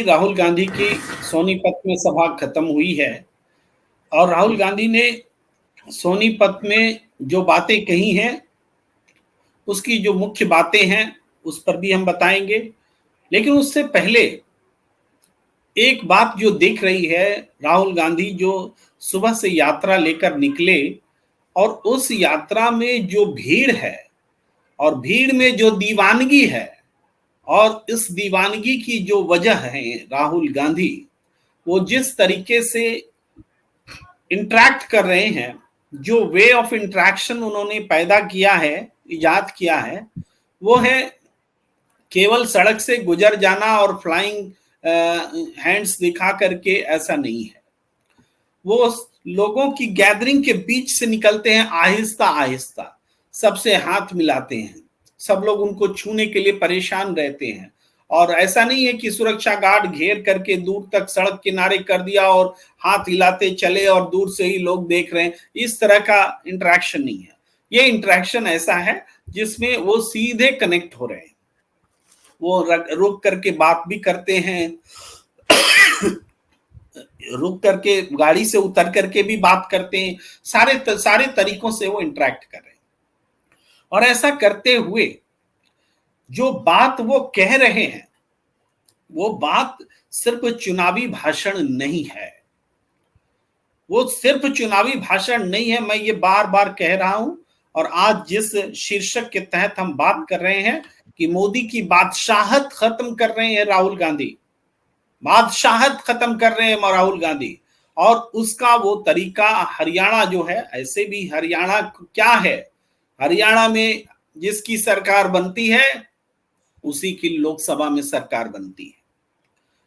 राहुल गांधी की सोनीपत में सभा खत्म हुई है और राहुल गांधी ने सोनीपत में जो बातें कही हैं उसकी जो मुख्य बातें हैं उस पर भी हम बताएंगे। लेकिन उससे पहले एक बात जो दिख रही है, राहुल गांधी जो सुबह से यात्रा लेकर निकले और उस यात्रा में जो भीड़ है और भीड़ में जो दीवानगी है और इस दीवानगी की जो वजह है राहुल गांधी वो जिस तरीके से इंटरेक्ट कर रहे हैं, जो वे ऑफ इंटरेक्शन उन्होंने पैदा किया है, इजाद किया है, वो है केवल सड़क से गुजर जाना और फ्लाइंग हैंड्स दिखा करके। ऐसा नहीं है। वो लोगों की गैदरिंग के बीच से निकलते हैं, आहिस्ता आहिस्ता सबसे हाथ मिलाते हैं, सब लोग उनको छूने के लिए परेशान रहते हैं। और ऐसा नहीं है कि सुरक्षा गार्ड घेर करके दूर तक सड़क किनारे कर दिया और हाथ हिलाते चले और दूर से ही लोग देख रहे हैं। इस तरह का इंटरेक्शन नहीं है। ये इंटरेक्शन ऐसा है जिसमें वो सीधे कनेक्ट हो रहे हैं, वो रुक करके बात भी करते हैं, रुक करके गाड़ी से उतर करके भी बात करते हैं। सारे तरीकों से वो इंटरेक्ट कर रहे हैं। और ऐसा करते हुए जो बात वो कह रहे हैं वो बात सिर्फ चुनावी भाषण नहीं है। वो सिर्फ चुनावी भाषण नहीं है। मैं ये बार बार कह रहा हूं। और आज जिस शीर्षक के तहत हम बात कर रहे हैं कि मोदी की बादशाहत खत्म कर रहे हैं राहुल गांधी, बादशाहत खत्म कर रहे हैं राहुल गांधी। और उसका वो तरीका हरियाणा जो है, ऐसे भी हरियाणा क्या है, हरियाणा में जिसकी सरकार बनती है उसी की लोकसभा में सरकार बनती है।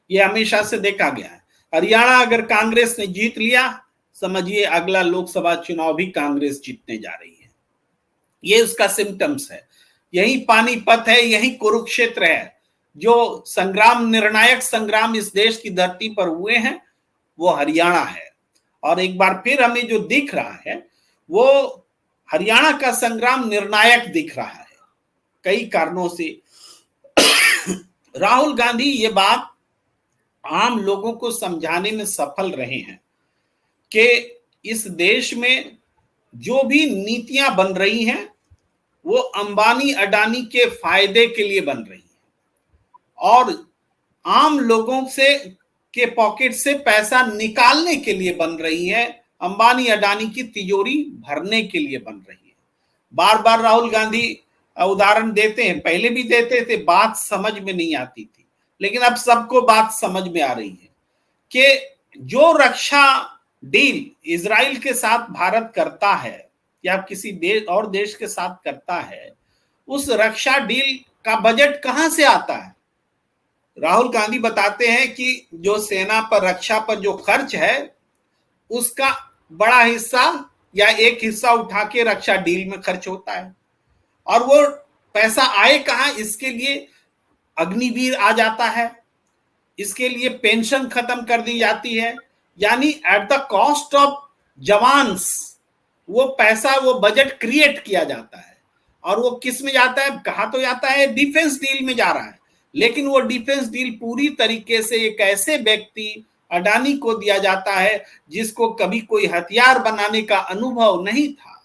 ये हमेशा से देखा गया है। हरियाणा अगर कांग्रेस ने जीत लिया, समझिए अगला लोकसभा चुनाव भी कांग्रेस जीतने जा रही है। ये उसका सिम्टम्स है। यही पानीपत है, यही कुरुक्षेत्र है। जो संग्राम, निर्णायक संग्राम इस देश की धरती पर हुए हैं वो हरियाणा है। और एक बार फिर हमें जो दिख रहा है वो हरियाणा का संग्राम निर्णायक दिख रहा है कई कारणों से। राहुल गांधी ये बात आम लोगों को समझाने में सफल रहे हैं कि इस देश में जो भी नीतियां बन रही हैं वो अंबानी अडानी के फायदे के लिए बन रही हैं और आम लोगों से के पॉकेट से पैसा निकालने के लिए बन रही है, अंबानी अडानी की तिजोरी भरने के लिए बन रही है। बार बार राहुल गांधी उदाहरण देते हैं, पहले भी देते थे, बात समझ में नहीं आती थी, लेकिन अब सबको बात समझ में आ रही है कि जो रक्षा डील इजराइल के साथ भारत करता है या किसी देश और देश के साथ करता है, उस रक्षा डील का बजट कहां से आता है? राहुल गांधी बताते हैं कि जो सेना पर, रक्षा पर जो खर्च है उसका बड़ा हिस्सा या एक हिस्सा उठा के रक्षा डील में खर्च होता है। और वो पैसा आए कहां? इसके लिए अग्निवीर आ जाता है, इसके लिए पेंशन खत्म कर दी जाती है, यानी at the cost of jawans वो पैसा, वो बजट क्रिएट किया जाता है। और वो किस में जाता है? कहा तो जाता है डिफेंस डील में जा रहा है, लेकिन वो डिफेंस डील पूरी तरीके से एक ऐसे व्यक्ति अडानी को दिया जाता है जिसको कभी कोई हथियार बनाने का अनुभव नहीं था,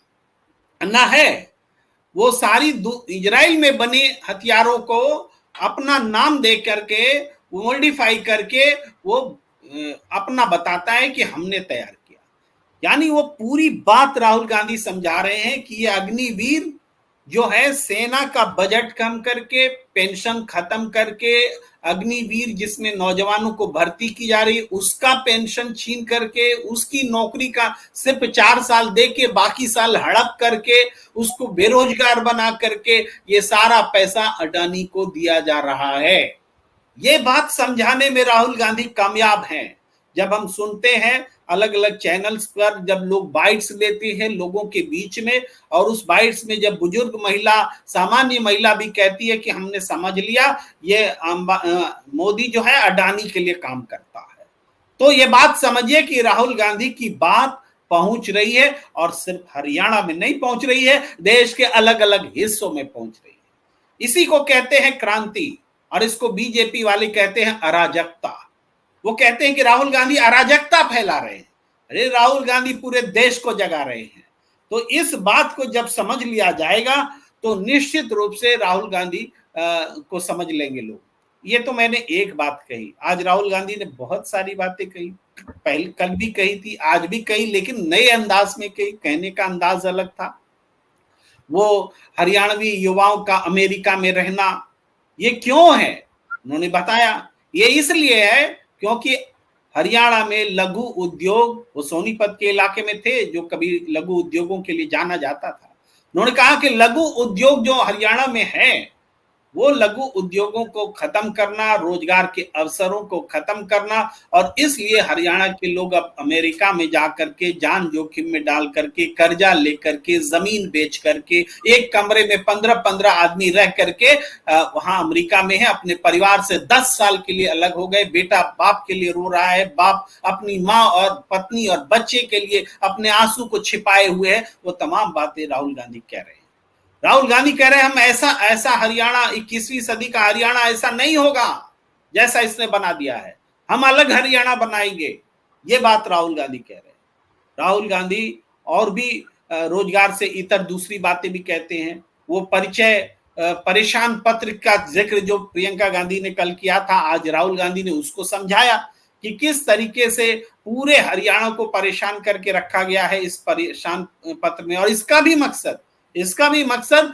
ना है। वो सारी इजराइल में बने हथियारों को अपना नाम दे करके, मॉडिफाई करके वो अपना बताता है कि हमने तैयार किया। यानी वो पूरी बात राहुल गांधी समझा रहे हैं कि ये अग्निवीर जो है सेना का बजट कम करके, पेंशन खत्म करके, अग्निवीर जिसमें नौजवानों को भर्ती की जा रही है उसका पेंशन छीन करके, उसकी नौकरी का सिर्फ 4 साल दे के बाकी साल हड़प करके उसको बेरोजगार बना करके ये सारा पैसा अडानी को दिया जा रहा है। ये बात समझाने में राहुल गांधी कामयाब हैं। जब हम सुनते हैं अलग अलग चैनल्स पर, जब लोग बाइट्स लेते हैं लोगों के बीच में, और उस बाइट्स में जब बुजुर्ग महिला, सामान्य महिला भी कहती है कि हमने समझ लिया ये मोदी जो है अडानी के लिए काम करता है, तो ये बात समझिए कि राहुल गांधी की बात पहुंच रही है। और सिर्फ हरियाणा में नहीं पहुंच रही है, देश के अलग अलग हिस्सों में पहुंच रही है। इसी को कहते हैं क्रांति। और इसको बीजेपी वाले कहते हैं अराजकता। वो कहते हैं कि राहुल गांधी अराजकता फैला रहे हैं। अरे राहुल गांधी पूरे देश को जगा रहे हैं। तो इस बात को जब समझ लिया जाएगा तो निश्चित रूप से राहुल गांधी को समझ लेंगे लोग। ये तो मैंने एक बात कही। आज राहुल गांधी ने बहुत सारी बातें कही, पहले कल भी कही थी, आज भी कही, लेकिन नए अंदाज में कही, कहने का अंदाज अलग था। वो हरियाणवी युवाओं का अमेरिका में रहना, ये क्यों है उन्होंने बताया। ये इसलिए है क्योंकि हरियाणा में लघु उद्योग, वो सोनीपत के इलाके में थे जो कभी लघु उद्योगों के लिए जाना जाता था। उन्होंने कहा कि लघु उद्योग जो हरियाणा में है वो लघु उद्योगों को खत्म करना, रोजगार के अवसरों को खत्म करना, और इसलिए हरियाणा के लोग अब अमेरिका में जाकर के जान जोखिम में डाल करके, कर्जा लेकर के, जमीन बेच करके, एक कमरे में 15-15 आदमी रह करके वहां अमेरिका में है, अपने परिवार से 10 साल के लिए अलग हो गए। बेटा बाप के लिए रो रहा है, बाप अपनी माँ और पत्नी और बच्चे के लिए अपने आंसू को छिपाए हुए है। वो तमाम बातें राहुल गांधी कह रहे हैं। राहुल गांधी कह रहे हैं हम ऐसा हरियाणा, 21वीं सदी का हरियाणा ऐसा नहीं होगा जैसा इसने बना दिया है, हम अलग हरियाणा बनाएंगे। ये बात राहुल गांधी कह रहे हैं। राहुल गांधी और भी रोजगार से इतर दूसरी बातें भी कहते हैं। वो परेशान पत्र का जिक्र जो प्रियंका गांधी ने कल किया था, आज राहुल गांधी ने उसको समझाया कि किस तरीके से पूरे हरियाणा को परेशान करके रखा गया है इस परेशान पत्र में। और इसका भी मकसद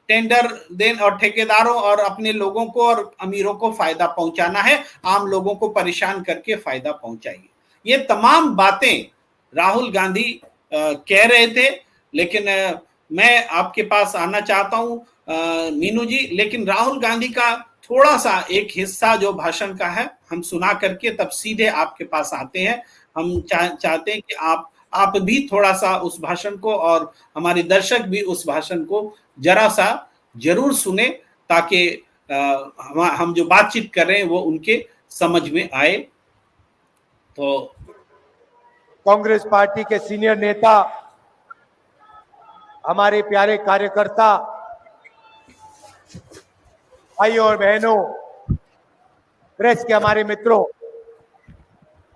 टेंडर देन और ठेकेदारों और अपने लोगों को और अमीरों को फायदा पहुंचाना है, आम लोगों को परेशान करके फायदा पहुंचाएंगे। ये तमाम बातें राहुल गांधी कह रहे थे। लेकिन मैं आपके पास आना चाहता हूं मीनू जी, लेकिन राहुल गांधी का थोड़ा सा एक हिस्सा जो भाषण का है हम सुना करके तब सीधे आपके पास आते हैं। हम चाहते हैं कि आप भी थोड़ा सा उस भाषण को, और हमारे दर्शक भी उस भाषण को जरा सा जरूर सुने, ताकि हम जो बातचीत कर रहे हैं वो उनके समझ में आए। तो कांग्रेस पार्टी के सीनियर नेता, हमारे प्यारे कार्यकर्ता, भाइयों और बहनों, प्रेस के हमारे मित्रों,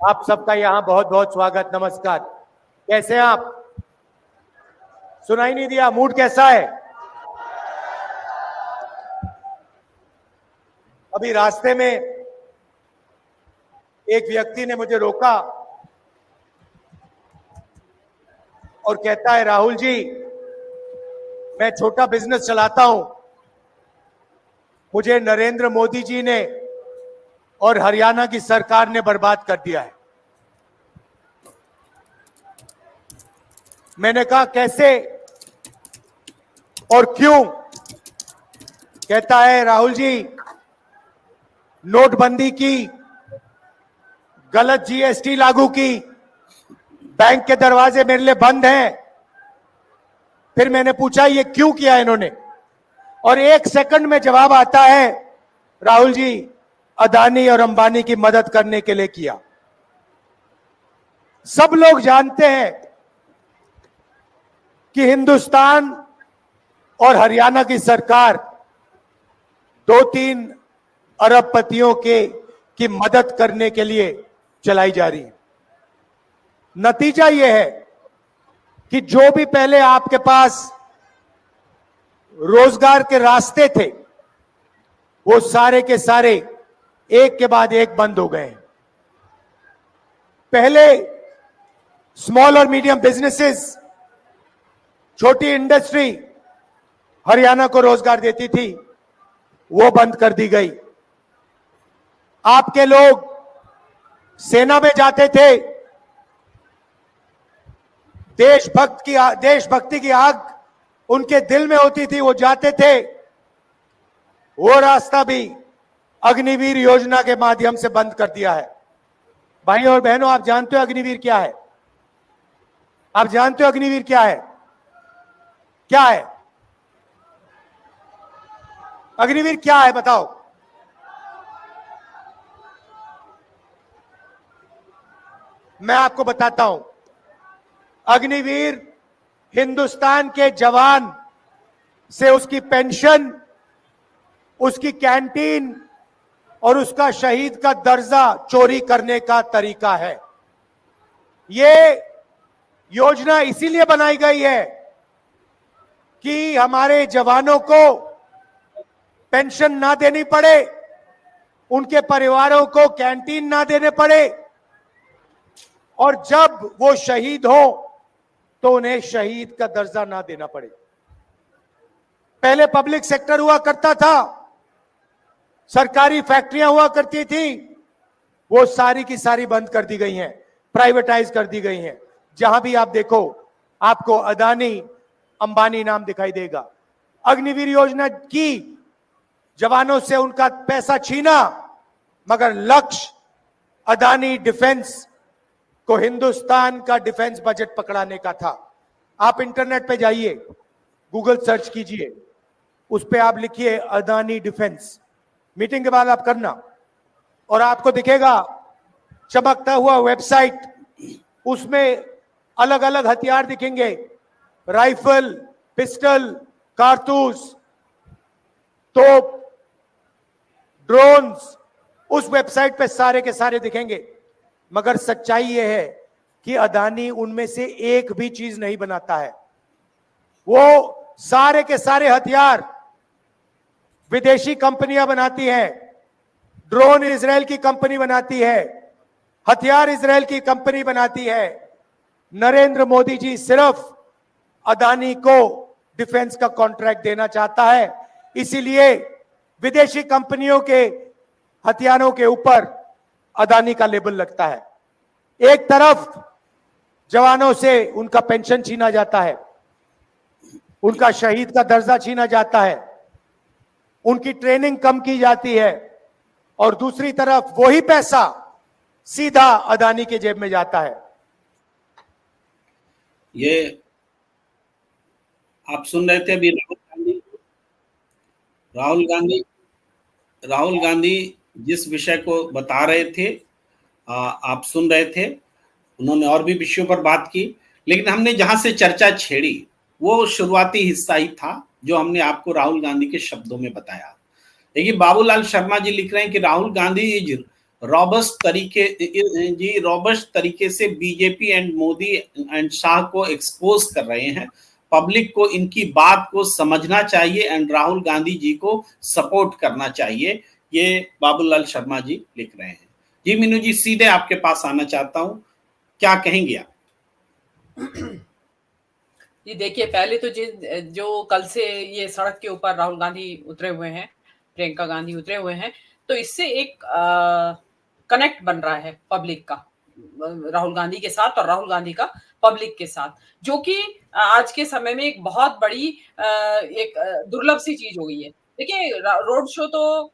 आप सबका यहां बहुत बहुत स्वागत, नमस्कार। कैसे हैं आप? सुनाई नहीं दिया, मूड कैसा है? अभी रास्ते में एक व्यक्ति ने मुझे रोका और कहता है, राहुल जी मैं छोटा बिजनेस चलाता हूं, मुझे नरेंद्र मोदी जी ने और हरियाणा की सरकार ने बर्बाद कर दिया है। मैंने कहा कैसे और क्यों? कहता है, राहुल जी नोटबंदी की, गलत जीएसटी लागू की, बैंक के दरवाजे मेरे लिए बंद हैं। फिर मैंने पूछा ये क्यों किया इन्होंने, और 1 सेकंड में जवाब आता है, राहुल जी अदानी और अंबानी की मदद करने के लिए किया। सब लोग जानते हैं कि हिंदुस्तान और हरियाणा की सरकार 2-3 अरबपतियों की मदद करने के लिए चलाई जा रही है। नतीजा यह है कि जो भी पहले आपके पास रोजगार के रास्ते थे वो सारे के सारे एक के बाद एक बंद हो गए। पहले स्मॉल और मीडियम बिजनेसेस, छोटी इंडस्ट्री हरियाणा को रोजगार देती थी, वो बंद कर दी गई। आपके लोग सेना में जाते थे, देशभक्ति की आग उनके दिल में होती थी, वो जाते थे। वो रास्ता भी अग्निवीर योजना के माध्यम से बंद कर दिया है। भाइयों और बहनों, आप जानते हो अग्निवीर क्या है? आप जानते हो अग्निवीर क्या है? क्या है अग्निवीर? क्या है बताओ? मैं आपको बताता हूं। अग्निवीर हिंदुस्तान के जवान से उसकी पेंशन, उसकी कैंटीन और उसका शहीद का दर्जा चोरी करने का तरीका है। ये योजना इसीलिए बनाई गई है कि हमारे जवानों को पेंशन ना देनी पड़े, उनके परिवारों को कैंटीन ना देने पड़े, और जब वो शहीद हो तो उन्हें शहीद का दर्जा ना देना पड़े। पहले पब्लिक सेक्टर हुआ करता था, सरकारी फैक्ट्रियां हुआ करती थी, वो सारी की सारी बंद कर दी गई हैं, प्राइवेटाइज कर दी गई हैं। जहां भी आप देखो आपको अदानी अंबानी नाम दिखाई देगा। अग्निवीर योजना की, जवानों से उनका पैसा छीना, मगर लक्ष्य अदानी डिफेंस को हिंदुस्तान का डिफेंस बजट पकड़ाने का था। आप इंटरनेट पे जाइए, गूगल सर्च कीजिए, उस पे आप लिखिए अदानी डिफेंस, मीटिंग के बाद आप करना, और आपको दिखेगा चमकता हुआ वेबसाइट, उसमें अलग अलग हथियार दिखेंगे, राइफल, पिस्टल, कारतूस, तोप, ड्रोन्स, उस वेबसाइट पे सारे के सारे दिखेंगे। मगर सच्चाई यह है कि अदानी उनमें से एक भी चीज नहीं बनाता है। वो सारे के सारे हथियार विदेशी कंपनियां बनाती हैं, ड्रोन इजराइल की कंपनी बनाती है, हथियार इजराइल की कंपनी बनाती है। नरेंद्र मोदी जी सिर्फ अदानी को डिफेंस का कॉन्ट्रैक्ट देना चाहता है, इसीलिए विदेशी कंपनियों के हथियारों के ऊपर अदानी का लेबल लगता है। एक तरफ जवानों से उनका पेंशन छीना जाता है, उनका शहीद का दर्जा छीना जाता है, उनकी ट्रेनिंग कम की जाती है, और दूसरी तरफ वही पैसा सीधा अदानी के जेब में जाता है। ये आप सुन रहे थे अभी राहुल गांधी जिस विषय को बता रहे थे, आप सुन रहे थे, उन्होंने और भी विषयों पर बात की, लेकिन हमने जहां से चर्चा छेड़ी वो शुरुआती हिस्सा ही था जो हमने आपको राहुल गांधी के शब्दों में बताया। देखिए, बाबूलाल शर्मा जी लिख रहे हैं कि राहुल गांधी रॉबस्ट तरीके से BJP and Modi and Shah को एक्सपोज कर रहे हैं। पब्लिक को इनकी बात को समझना चाहिए एंड राहुल गांधी जी को सपोर्ट करना चाहिए। ये बाबूलाल शर्मा जी लिख रहे हैं। जी मीनू जी, सीधे आपके पास आना चाहता हूं, क्या कहेंगे आप? ये देखिए, पहले तो जो कल से ये सड़क के ऊपर राहुल गांधी उतरे हुए हैं, प्रियंका गांधी उतरे हुए हैं, तो इससे एक कनेक्ट बन रहा है पब्लिक का राहुल गांधी के साथ और राहुल गांधी का पब्लिक के साथ, जो कि आज के समय में एक बहुत बड़ी एक दुर्लभ सी चीज हो गई है। देखिए, रोड शो तो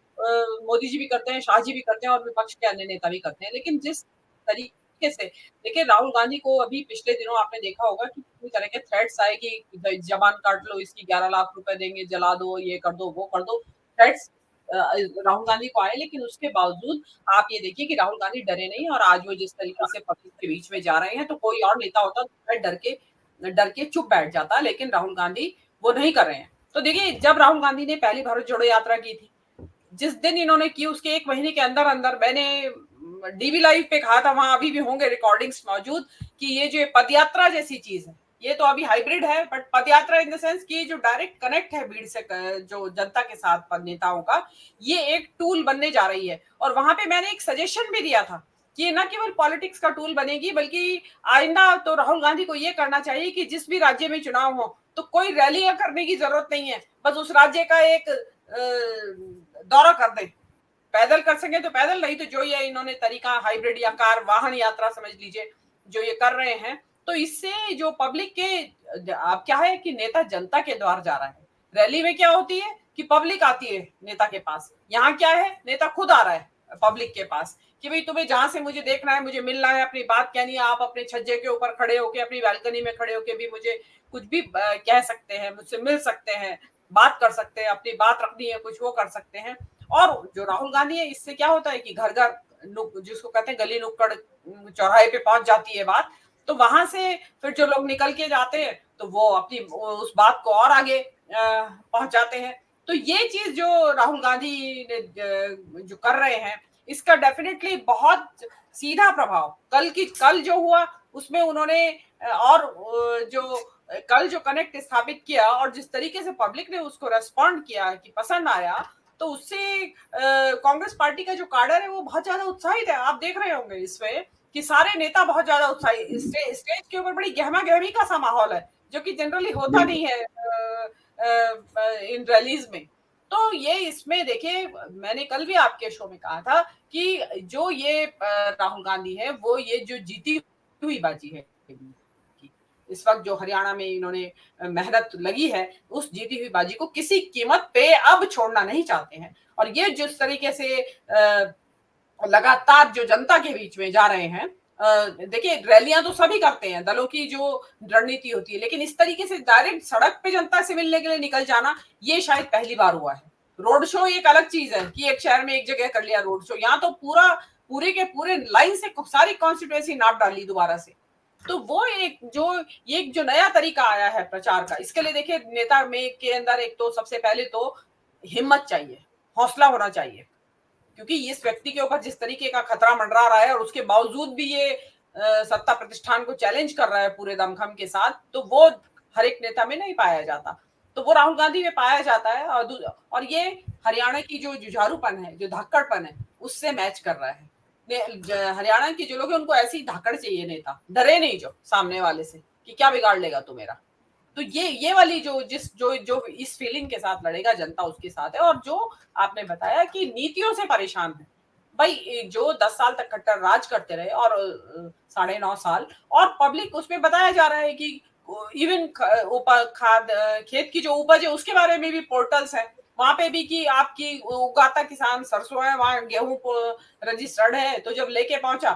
मोदी जी भी करते हैं, शाह जी भी करते हैं और विपक्ष के अन्य नेता भी करते हैं, लेकिन जिस तरीके से देखिए राहुल गांधी को अभी पिछले दिनों आपने देखा होगा कि पूरी तरह के थ्रेट्स आए कि जबान काट लो, इसकी 11 लाख रुपए देंगे, जला दो, ये कर दो, वो कर दो, थ्रेट्स राहुल गांधी को आए। लेकिन उसके बावजूद आप ये देखिए कि राहुल गांधी डरे नहीं, और आज वो जिस तरीके से पब्लिक के बीच में जा रहे हैं, तो कोई और नेता होता तो डर के चुप बैठ जाता, लेकिन राहुल गांधी वो नहीं कर रहे हैं। तो देखिए, जब राहुल गांधी ने पहली भारत जोड़ो यात्रा की थी, जिस दिन इन्होंने की उसके 1 महीने के अंदर अंदर मैंने डीवी लाइव पे कहा था, वहां अभी भी होंगे रिकॉर्डिंग्स मौजूद, कि ये जो पदयात्रा जैसी चीज है, ये तो अभी हाइब्रिड है, but padyatra in the sense कि जो डायरेक्ट कनेक्ट है भीड़ से, जो जनता के साथ नेताओं का, ये एक टूल बनने जा रही है। और वहां पे मैंने एक सजेशन भी दिया था कि न केवल पॉलिटिक्स का टूल बनेगी, बल्कि आइंदा तो राहुल गांधी को ये करना चाहिए कि जिस भी राज्य में चुनाव हो तो कोई रैलियां करने की जरूरत नहीं है, बस उस राज्य का एक दौरा कर दें। पैदल कर सके तो पैदल, नहीं तो जो ये इन्होंने तरीका हाइब्रिड या कार वाहन यात्रा समझ लीजिए जो ये कर रहे हैं, तो इससे जो पब्लिक के आप क्या है कि नेता जनता के द्वार जा रहा है। रैली में क्या होती है कि पब्लिक आती है नेता के पास, यहाँ क्या है, नेता खुद आ रहा है पब्लिक के पास कि भाई तुम्हें जहां से मुझे देखना है, मुझे मिलना है, अपनी बात कहनी है, आप अपने छज्जे के ऊपर खड़े होके, अपनी बालकनी में खड़े होके भी मुझे कुछ भी कह सकते हैं, मुझसे मिल सकते हैं, बात कर सकते हैं, अपनी बात रखनी है कुछ वो कर सकते हैं। और जो राहुल गांधी है, इससे क्या होता है कि घर घर जिसको कहते हैं गली नुक्कड़ चौराहे पे पहुंच जाती है बात, तो वहां से फिर जो लोग निकल के जाते हैं तो वो अपनी उस बात को और आगे पहुंचाते हैं। तो ये चीज जो राहुल गांधी ने जो कर रहे हैं, इसका डेफिनेटली बहुत सीधा प्रभाव कल जो हुआ उसमें उन्होंने और जो कल जो कनेक्ट स्थापित किया और जिस तरीके से पब्लिक ने उसको रेस्पॉन्ड किया कि पसंद आया, तो उससे कांग्रेस पार्टी का जो काडर है वो बहुत ज्यादा उत्साहित है। आप देख रहे होंगे इसमें कि सारे नेता बहुत ज्यादा उत्साहित, स्टेज के ऊपर बड़ी गहमा गहमी का सा माहौल है, जो कि जनरली होता नहीं है इन रैलीज में। तो ये इसमें देखिए, मैंने कल भी आपके शो में कहा था कि जो ये राहुल गांधी है वो ये जो जीती हुई बाजी है, इस वक्त जो हरियाणा में इन्होंने मेहनत लगी है, उस जीती हुई बाजी को किसी कीमत पे अब छोड़ना नहीं चाहते हैं। और ये जिस तरीके से लगातार जो जनता के बीच में जा रहे हैं, देखिए रैलियां तो सभी करते हैं, दलों की जो रणनीति होती है, लेकिन इस तरीके से डायरेक्ट सड़क पे जनता से मिलने के लिए निकल जाना ये शायद पहली बार हुआ है। रोड शो एक अलग चीज है कि एक शहर में एक जगह कर लिया रोड शो, यहाँ तो पूरे के पूरे लाइन से सारी कॉन्स्टिट्यूएंसी नाप डाली दोबारा से। तो वो एक जो नया तरीका आया है प्रचार का, इसके लिए देखिए नेता में के अंदर एक तो सबसे पहले तो हिम्मत चाहिए, हौसला होना चाहिए, क्योंकि इस व्यक्ति के ऊपर जिस तरीके का खतरा मंडरा रहा है और उसके बावजूद भी ये सत्ता प्रतिष्ठान को चैलेंज कर रहा है पूरे दमखम के साथ, तो वो हर एक नेता में नहीं पाया जाता, तो वो राहुल गांधी में पाया जाता है। और ये हरियाणा की जो जुझारूपन है, जो धाकड़पन है, उससे मैच कर रहा है। हरियाणा के जो लोग हैं उनको ऐसी धाकड़ चाहिए, नेता डरे नहीं जो सामने वाले से कि क्या बिगाड़ लेगा तू मेरा। तो ये वाली जो इस फीलिंग के साथ लड़ेगा जनता, उसके साथ है। और जो आपने बताया कि नीतियों से परेशान है, भाई जो 10 साल तक कट्टर राज करते रहे और 9.5 साल, और पब्लिक उसमें बताया जा रहा है कि इवन खेत की जो उपज है उसके बारे में भी पोर्टल्स है, वहां पे भी कि आपकी उगाता किसान सरसों है, वहां गेहूं रजिस्टर्ड है, तो जब लेके पहुंचा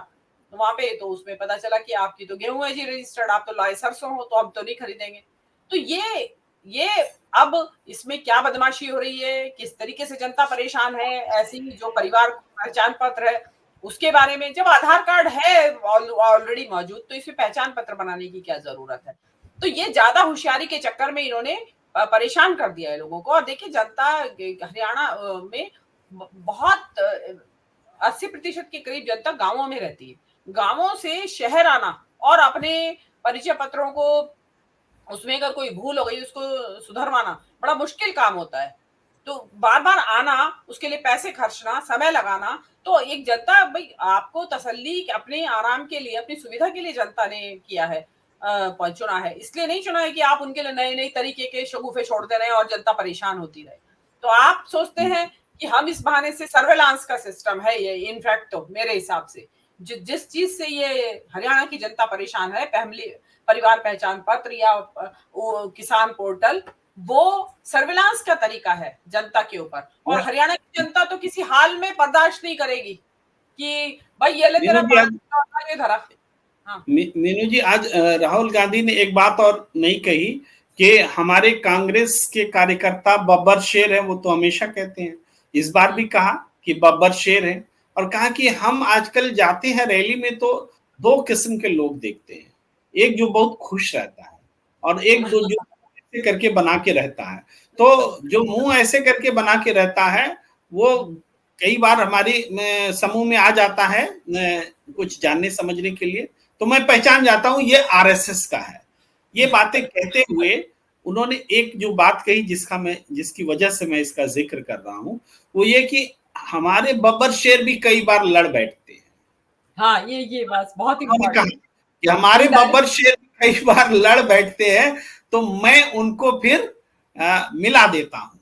तो वहां पे तो उसमें पता चला कि आपकी तो गेहूं है जी रजिस्टर्ड, आप तो लाए सरसों हो, तो हम तो नहीं खरीदेंगे। तो ये अब इसमें क्या बदमाशी हो रही है, किस तरीके से जनता परेशान है, ऐसी जो परिवार पहचान पत्र है उसके बारे में, जब आधार कार्ड है ऑलरेडी मौजूद, तो इसमें पहचान पत्र बनाने की क्या जरूरत है। तो ये ज्यादा होशियारी के चक्कर में इन्होंने परेशान कर दिया है लोगों को। और देखिए जनता हरियाणा में बहुत 80% के करीब जनता गांवों में रहती है, गांवों से शहर आना और अपने परिचय पत्रों को उसमें अगर कोई भूल हो गई उसको सुधरवाना बड़ा मुश्किल काम होता है, तो बार बार आना, उसके लिए पैसे खर्चना, समय लगाना। तो एक जनता, भाई आपको तसल्ली अपने आराम के लिए, अपनी सुविधा के लिए जनता ने किया है, चुना है, इसलिए नहीं चुना है कि आप उनके लिए नए नए तरीके के शगुफे छोड़ते रहे और जनता परेशान होती रहे। तो आप सोचते हैं कि हम इस बहाने से सर्वेलांस का सिस्टम है ये, इनफैक्ट तो मेरे हिसाब से जिस चीज से ये हरियाणा की जनता परेशान है, परिवार पहचान पत्र या किसान पोर्टल, वो सर्विलांस का तरीका है जनता के ऊपर। और हरियाणा की जनता तो किसी हाल में बर्दाश्त नहीं करेगी कि भाई ये ले तेरा पानी धरा। हाँ। मीनू जी, आज राहुल गांधी ने एक बात और नहीं कही कि हमारे कांग्रेस के कार्यकर्ता बब्बर शेर है, वो तो हमेशा कहते हैं, इस बार भी कहा कि बब्बर शेर है, और कहा कि हम आजकल जाते हैं रैली में तो 2 किस्म के लोग देखते हैं, एक जो बहुत खुश रहता है और एक जो ऐसे करके बना के रहता है। तो जो मुंह ऐसे करके बना के रहता है वो कई बार हमारे समूह में आ जाता है कुछ जानने समझने के लिए, तो मैं पहचान जाता हूं ये आरएसएस का है। ये बातें कहते हुए उन्होंने एक जो बात कही जिसकी वजह से मैं इसका जिक्र कर रहा हूं, वो ये कि हमारे बब्बर शेर भी कई बार लड़ बैठते हैं। हाँ, ये बात बहुत इम्पोर्टेंट कि हमारे बब्बर शेर कई बार लड़ बैठते हैं, तो मैं उनको फिर मिला देता हूं।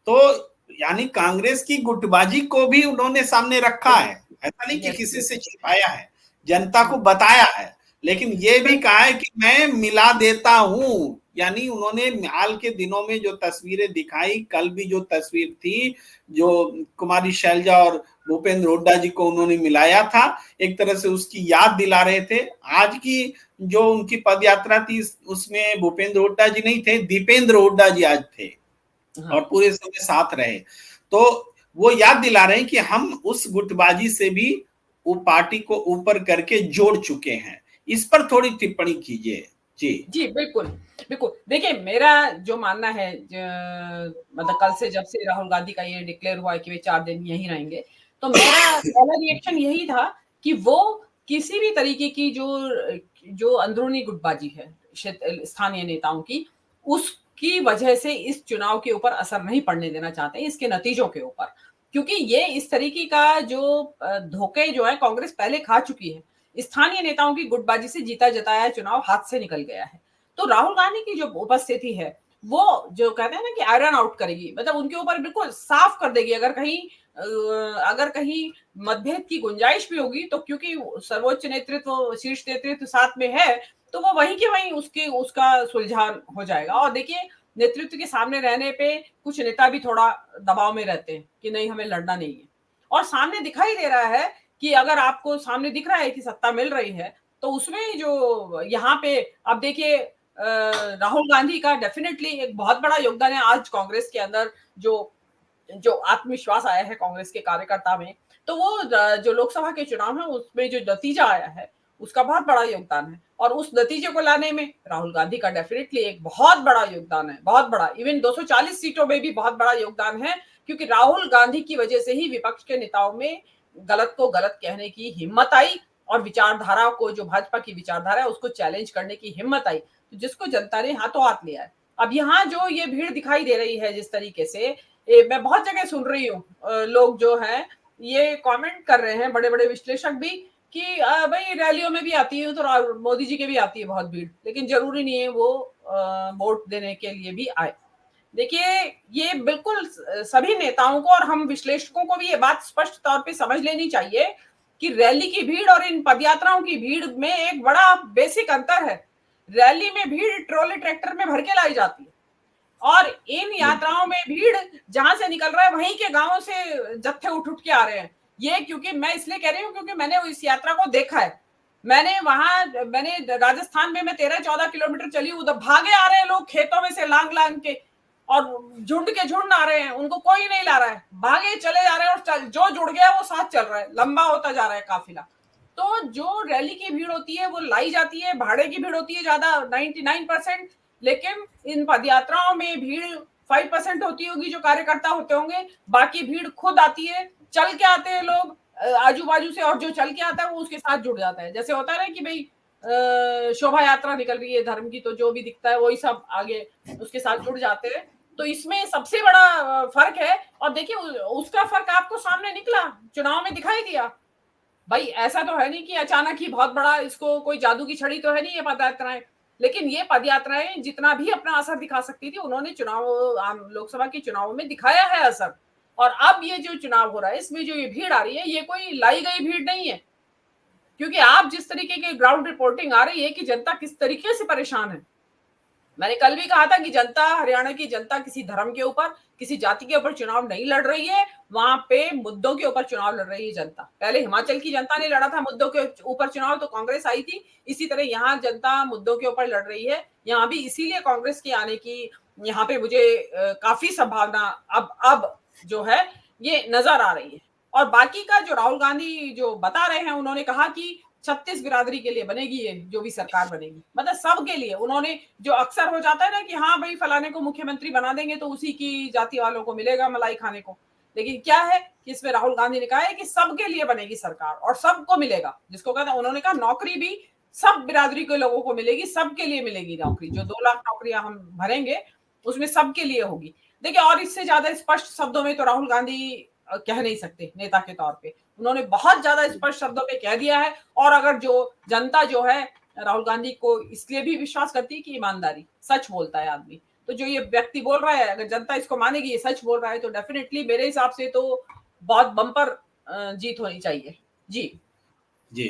तो यानी कांग्रेस की गुटबाजी को भी उन्होंने सामने रखा है, ऐसा नहीं कि किसी से छिपाया है, जनता को बताया है, लेकिन ये भी कहा है कि मैं मिला देता हूं। यानी उन्होंने हाल के दिनों में जो तस्वीरें दिखाई, कल भी जो तस्वीर थी जो कुमारी शैलजा और भूपेंद्र हुड्डा जी को उन्होंने मिलाया था, एक तरह से उसकी याद दिला रहे थे। आज की जो उनकी पद यात्रा थी उसमें भूपेंद्र हुड्डा जी नहीं थे, दीपेंद्र हुड्डा जी आज थे और पूरे समय साथ रहे। तो वो याद दिला रहे हैं कि हम उस गुटबाजी से भी वो पार्टी को ऊपर करके जोड़ चुके हैं। इस पर थोड़ी टिप्पणी कीजिए जी जी, बिल्कुल, बिल्कुल। देखिए, मेरा जो मानना है मतलब कल से जब से राहुल गांधी का ये डिक्लेयर हुआ है कि वे 4 दिन यहीं रहेंगे, तो मेरा पहला रिएक्शन यही था कि वो किसी भी तरीके की जो अंदरूनी गुटबाजी है स्थानीय नेताओं की, उसकी वजह से इस चुनाव के ऊपर असर नहीं पड़ने देना चाहते हैं, इसके नतीजों के ऊपर। क्योंकि ये इस तरीके का जो धोखे जो है कांग्रेस पहले खा चुकी है। स्थानीय नेताओं की गुटबाजी से जीता-जताया चुनाव हाथ से निकल गया है। तो राहुल गांधी की जो उपस्थिति है, वो जो कहते हैं ना कि आयरन आउट करेगी, मतलब उनके ऊपर बिल्कुल साफ कर देगी। अगर कहीं मतभेद की गुंजाइश भी होगी, तो क्योंकि सर्वोच्च नेतृत्व, शीर्ष नेतृत्व साथ में है, तो वो वहीं के वहीं उसका सुलझान हो जाएगा। और देखिए, नेतृत्व के सामने रहने पे कुछ नेता भी थोड़ा दबाव में रहते हैं कि नहीं, हमें लड़ना नहीं है। और सामने दिखाई दे रहा है कि अगर आपको सामने दिख रहा है कि सत्ता मिल रही है, तो उसमें जो यहाँ पे अब देखिए राहुल गांधी का डेफिनेटली एक बहुत बड़ा योगदान है आज कांग्रेस के अंदर जो जो आत्मविश्वास आया है कांग्रेस के कार्यकर्ता में। तो वो जो लोकसभा के चुनाव है उसमें जो नतीजा आया है उसका बहुत बड़ा योगदान है। और उस नतीजे को लाने में राहुल गांधी का डेफिनेटली एक बहुत बड़ा योगदान है, बहुत बड़ा। इवन 240 सीटों में भी बहुत बड़ा योगदान है, क्योंकि राहुल गांधी की वजह से ही विपक्ष के नेताओं में गलत को गलत कहने की हिम्मत आई और विचारधारा को, जो भाजपा की विचारधारा है, उसको चैलेंज करने की हिम्मत आई, तो जिसको जनता ने हाथों हाथ लिया है। अब यहाँ जो ये भीड़ दिखाई दे रही है जिस तरीके से, मैं बहुत जगह सुन रही हूँ, लोग जो है ये कमेंट कर रहे हैं, बड़े बड़े विश्लेषक भी, कि भाई रैलियों में भी आती है तो मोदी जी के भी आती है बहुत भीड़, लेकिन जरूरी नहीं है वो वोट देने के लिए भी आए। देखिए, ये बिल्कुल सभी नेताओं को और हम विश्लेषकों को भी ये बात स्पष्ट तौर पे समझ लेनी चाहिए कि रैली की भीड़ और इन पदयात्राओं की भीड़ में एक बड़ा बेसिक अंतर है। रैली में भीड़ ट्रॉली ट्रैक्टर में भर के लाई जाती है, और इन यात्राओं में भीड़ जहां से निकल रहा है वहीं के गांवों से जत्थे उठ उठ के आ रहे हैं। ये क्योंकि मैं इसलिए कह रही हूँ क्योंकि मैंने इस यात्रा को देखा है। मैंने राजस्थान में मैं 13-14 किलोमीटर चली हूँ, उधर भागे आ रहे हैं लोग खेतों में से लांग लांग के, और झुंड के झुंड आ रहे हैं, उनको कोई नहीं ला रहा है, भागे चले जा रहे हैं, और जो जुड़ गया वो साथ चल रहा है, लंबा होता जा रहा है काफिला। तो जो रैली की भीड़ होती है वो लाई जाती है, भाड़े की भीड़ होती है ज्यादा 99%, लेकिन इन पदयात्राओं में भीड़ 5% होती होगी जो कार्यकर्ता होते होंगे, बाकी भीड़ खुद आती है, चल के आते हैं लोग आजू बाजू से, और जो चल के आता है वो उसके साथ जुड़ जाता है। जैसे होता है ना कि भाई शोभा यात्रा निकल रही है धर्म की, तो जो भी दिखता है वही सब आगे उसके साथ जुड़ जाते हैं। तो इसमें सबसे बड़ा फर्क है। और देखिए, उसका फर्क आपको सामने निकला, चुनाव में दिखाई दिया। भाई ऐसा तो है नहीं कि अचानक ही बहुत बड़ा, इसको कोई जादू की छड़ी तो है नहीं ये पदयात्राएं, लेकिन ये पदयात्राएं जितना भी अपना असर दिखा सकती थी, उन्होंने लोकसभा के चुनावों में दिखाया है असर। और अब ये जो चुनाव हो रहा है इसमें जो ये भीड़ आ रही है, ये कोई लाई गई भीड़ नहीं है, क्योंकि आप जिस तरीके की ग्राउंड रिपोर्टिंग आ रही है कि जनता किस तरीके से परेशान है। मैंने कल भी कहा था कि जनता, हरियाणा की जनता किसी धर्म के ऊपर, किसी जाति के ऊपर चुनाव नहीं लड़ रही है, वहां पे मुद्दों के ऊपर चुनाव लड़ रही है जनता। पहले हिमाचल की जनता ने लड़ा था मुद्दों के ऊपर चुनाव, तो कांग्रेस आई थी। इसी तरह यहाँ जनता मुद्दों के ऊपर लड़ रही है, यहाँ भी इसीलिए कांग्रेस के आने की यहाँ पे मुझे काफी संभावना अब जो है ये नजर आ रही है। और बाकी का जो राहुल गांधी जो बता रहे हैं, उन्होंने कहा कि 36 बिरादरी के लिए बनेगी ये जो भी सरकार बनेगी, मतलब सबके लिए। उन्होंने, जो अक्सर हो जाता है ना कि हाँ भाई फलाने को मुख्यमंत्री बना देंगे तो उसी की जाति वालों को मिलेगा मलाई खाने को, लेकिन क्या है कि इसमें राहुल गांधी ने कहा है कि सबके लिए बनेगी सरकार और सबको मिलेगा। जिसको कहते हैं, उन्होंने कहा नौकरी भी सब बिरादरी के लोगों को मिलेगी, सबके लिए मिलेगी नौकरी। जो 2 लाख नौकरियां हम भरेंगे उसमें सबके लिए होगी। देखिए, और इससे ज्यादा स्पष्ट शब्दों में तो राहुल गांधी कह नहीं सकते नेता के तौर पे। उन्होंने बहुत ज्यादा स्पष्ट शब्दों में कह दिया है। और अगर जो जनता जो है राहुल गांधी को इसलिए भी विश्वास करती है कि ईमानदारी, सच बोलता है आदमी, तो जो ये व्यक्ति बोल रहा है, अगर जनता इसको मानेगी ये सच बोल रहा है, तो डेफिनेटली मेरे हिसाब से तो बहुत बम्पर जीत होनी चाहिए। जी जी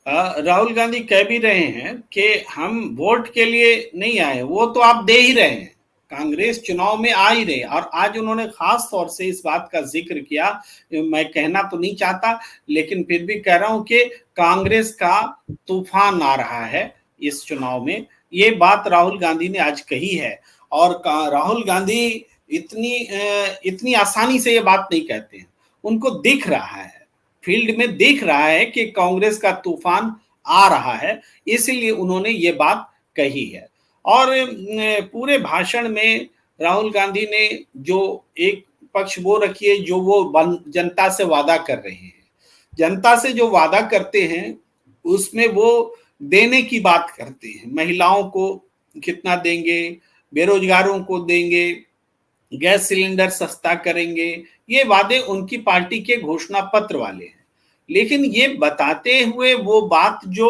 राहुल गांधी कह भी रहे हैं कि हम वोट के लिए नहीं आए, वो तो आप दे ही रहे हैं, कांग्रेस चुनाव में आ ही रही। और आज उन्होंने खास तौर से इस बात का जिक्र किया, मैं कहना तो नहीं चाहता लेकिन फिर भी कह रहा हूं कि कांग्रेस का तूफान आ रहा है इस चुनाव में। ये बात राहुल गांधी ने आज कही है। और राहुल गांधी इतनी आसानी से ये बात नहीं कहते हैं, उनको दिख रहा है, फील्ड में दिख रहा है कि कांग्रेस का तूफान आ रहा है, इसीलिए उन्होंने ये बात कही है। और पूरे भाषण में राहुल गांधी ने जो एक पक्ष वो रखी है, जो वो जनता से वादा कर रहे हैं, जनता से जो वादा करते हैं उसमें वो देने की बात करते हैं। महिलाओं को कितना देंगे, बेरोजगारों को देंगे, गैस सिलेंडर सस्ता करेंगे, ये वादे उनकी पार्टी के घोषणा पत्र वाले हैं। लेकिन ये बताते हुए वो बात जो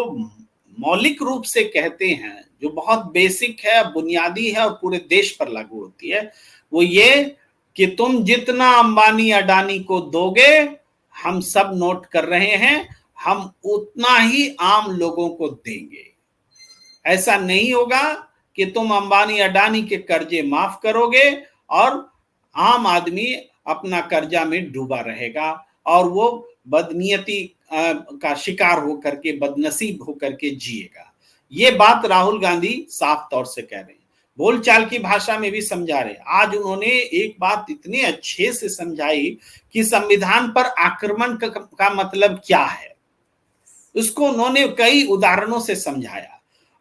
मौलिक रूप से कहते हैं, जो बहुत बेसिक है, बुनियादी है और पूरे देश पर लागू होती है, वो ये कि तुम जितना अंबानी अडानी को दोगे हम सब नोट कर रहे हैं, हम उतना ही आम लोगों को देंगे। ऐसा नहीं होगा कि तुम अंबानी अडानी के कर्जे माफ करोगे और आम आदमी अपना कर्जा में डूबा रहेगा और वो बदनीयती का शिकार होकर के, बदनसीब होकर के जिएगा। ये बात राहुल गांधी साफ तौर से कह रहे हैं, बोलचाल की भाषा में भी समझा रहे। आज उन्होंने एक बात इतने अच्छे से समझाई कि संविधान पर आक्रमण का मतलब क्या है, उसको उन्होंने कई उदाहरणों से समझाया।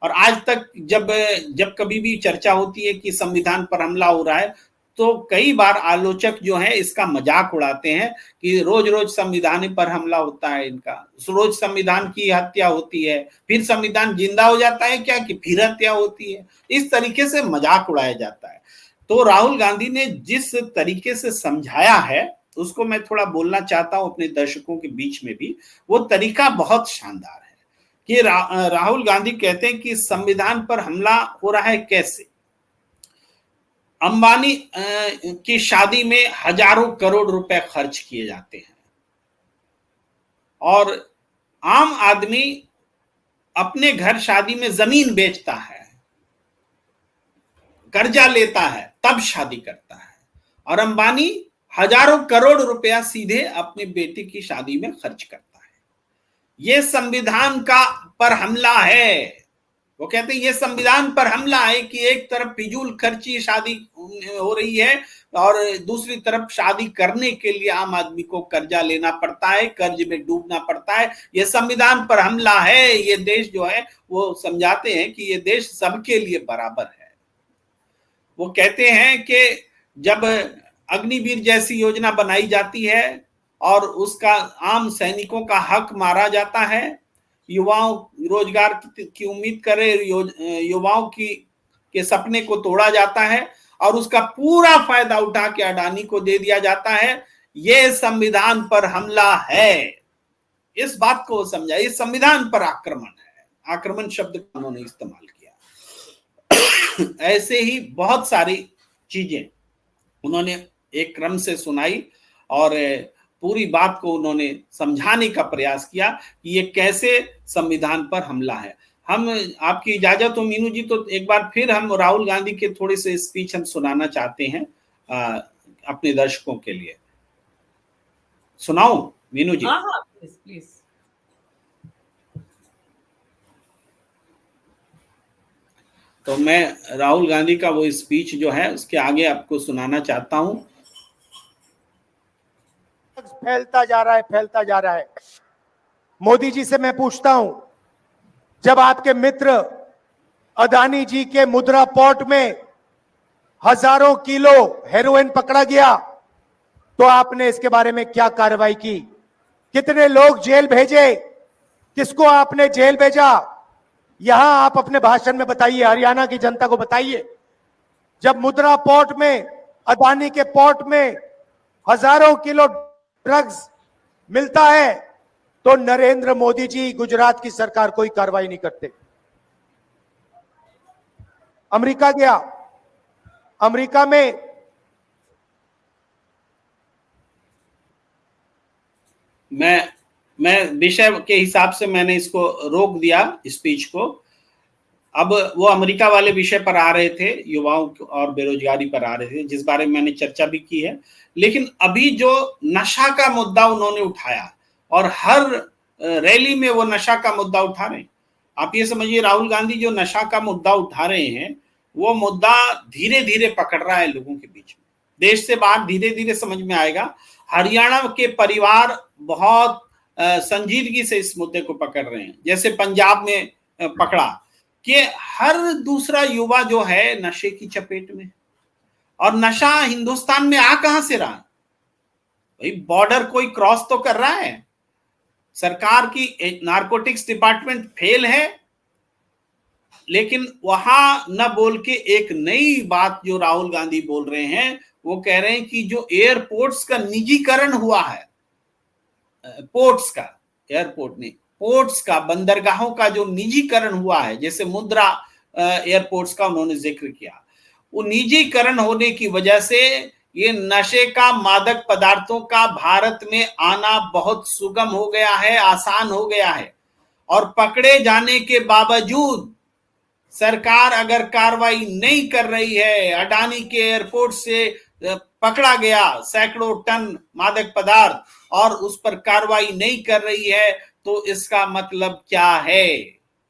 और आज तक जब कभी भी चर्चा होती है कि संविधान पर हमला हो रहा है, तो कई बार आलोचक जो हैं इसका मजाक उड़ाते हैं कि रोज रोज संविधान पर हमला होता है इनका, रोज संविधान की हत्या होती है, फिर संविधान जिंदा हो जाता है क्या कि फिर हत्या होती है। इस तरीके से मजाक उड़ाया जाता है। तो राहुल गांधी ने जिस तरीके से समझाया है उसको मैं थोड़ा बोलना चाहता हूं अपने दर्शकों के बीच में भी। वो तरीका बहुत शानदार है कि राहुल गांधी कहते हैं कि संविधान पर हमला हो रहा है कैसे। अंबानी की शादी में हजारों करोड़ रुपए खर्च किए जाते हैं और आम आदमी अपने घर शादी में जमीन बेचता है, कर्जा लेता है, तब शादी करता है, और अंबानी हजारों करोड़ रुपया सीधे अपनी बेटी की शादी में खर्च करता है। ये संविधान का पर हमला है। वो कहते हैं ये संविधान पर हमला है कि एक तरफ फिजूल खर्ची शादी हो रही है और दूसरी तरफ शादी करने के लिए आम आदमी को कर्जा लेना पड़ता है, कर्ज में डूबना पड़ता है। ये संविधान पर हमला है। ये देश जो है वो समझाते हैं कि ये देश सबके लिए बराबर है। वो कहते हैं कि जब अग्निवीर जैसी योजना बनाई जाती है और उसका आम सैनिकों का हक मारा जाता है, युवाओं रोजगार की उम्मीद करे, युवाओं के सपने को तोड़ा जाता है और उसका पूरा फायदा उठा के अडानी को दे दिया जाता है, ये संविधान पर हमला है। इस बात को समझा, ये संविधान पर आक्रमण है। आक्रमण शब्द का उन्होंने इस्तेमाल किया। ऐसे ही बहुत सारी चीजें उन्होंने एक क्रम से सुनाई और पूरी बात को उन्होंने समझाने का प्रयास किया कि ये कैसे संविधान पर हमला है। हम आपकी इजाजत हो मीनू जी तो एक बार फिर हम राहुल गांधी के थोड़े से स्पीच हम सुनाना चाहते हैं अपने दर्शकों के लिए। सुनाओ मीनू जी? हाँ प्लीज। तो मैं राहुल गांधी का वो स्पीच जो है उसके आगे आपको सुनाना चाहता हूं। फैलता जा रहा है। मोदी जी से मैं पूछता हूं, जब आपके मित्र अदानी जी के मुद्रा पोर्ट में हजारों किलो हेरोइन पकड़ा गया तो आपने इसके बारे में क्या कार्रवाई की? कितने लोग जेल भेजे? किसको आपने जेल भेजा? यहां आप अपने भाषण में बताइए, हरियाणा की जनता को बताइए। जब मुद्रा पोर्ट में, अदानी के पोर्ट में हजारों किलो ड्रग्स मिलता है तो नरेंद्र मोदी जी, गुजरात की सरकार कोई कार्रवाई नहीं करते। अमेरिका गया, अमेरिका में मैं विषय के हिसाब से मैंने इसको रोक दिया स्पीच को। अब वो अमेरिका वाले विषय पर आ रहे थे, युवाओं और बेरोजगारी पर आ रहे थे, जिस बारे में मैंने चर्चा भी की है। लेकिन अभी जो नशा का मुद्दा उन्होंने उठाया और हर रैली में वो नशा का मुद्दा उठा रहे हैं। आप ये समझिए राहुल गांधी जो नशा का मुद्दा उठा रहे हैं वो मुद्दा धीरे धीरे पकड़ रहा है लोगों के बीच में। देश से बाहर धीरे धीरे समझ में आएगा। हरियाणा के परिवार बहुत संजीदगी से इस मुद्दे को पकड़ रहे हैं। जैसे पंजाब में पकड़ा, कि हर दूसरा युवा जो है नशे की चपेट में, और नशा हिंदुस्तान में आ कहां से रहा? भाई बॉर्डर कोई क्रॉस तो कर रहा है, सरकार की नारकोटिक्स डिपार्टमेंट फेल है, लेकिन वहां न बोल के एक नई बात जो राहुल गांधी बोल रहे हैं, वो कह रहे हैं कि जो एयरपोर्ट्स का निजीकरण हुआ है, पोर्ट्स का, एयरपोर्ट नहीं, पोर्ट्स का, बंदरगाहों का जो निजीकरण हुआ है, जैसे मुद्रा एयरपोर्ट्स का उन्होंने जिक्र किया, वो निजीकरण होने की वजह से ये नशे का, मादक पदार्थों का भारत में आना बहुत सुगम हो गया है, आसान हो गया है। और पकड़े जाने के बावजूद सरकार अगर कार्रवाई नहीं कर रही है, अडानी के एयरपोर्ट से पकड़ा गया सैकड़ों टन मादक पदार्थ और उस पर कार्रवाई नहीं कर रही है, तो इसका मतलब क्या है?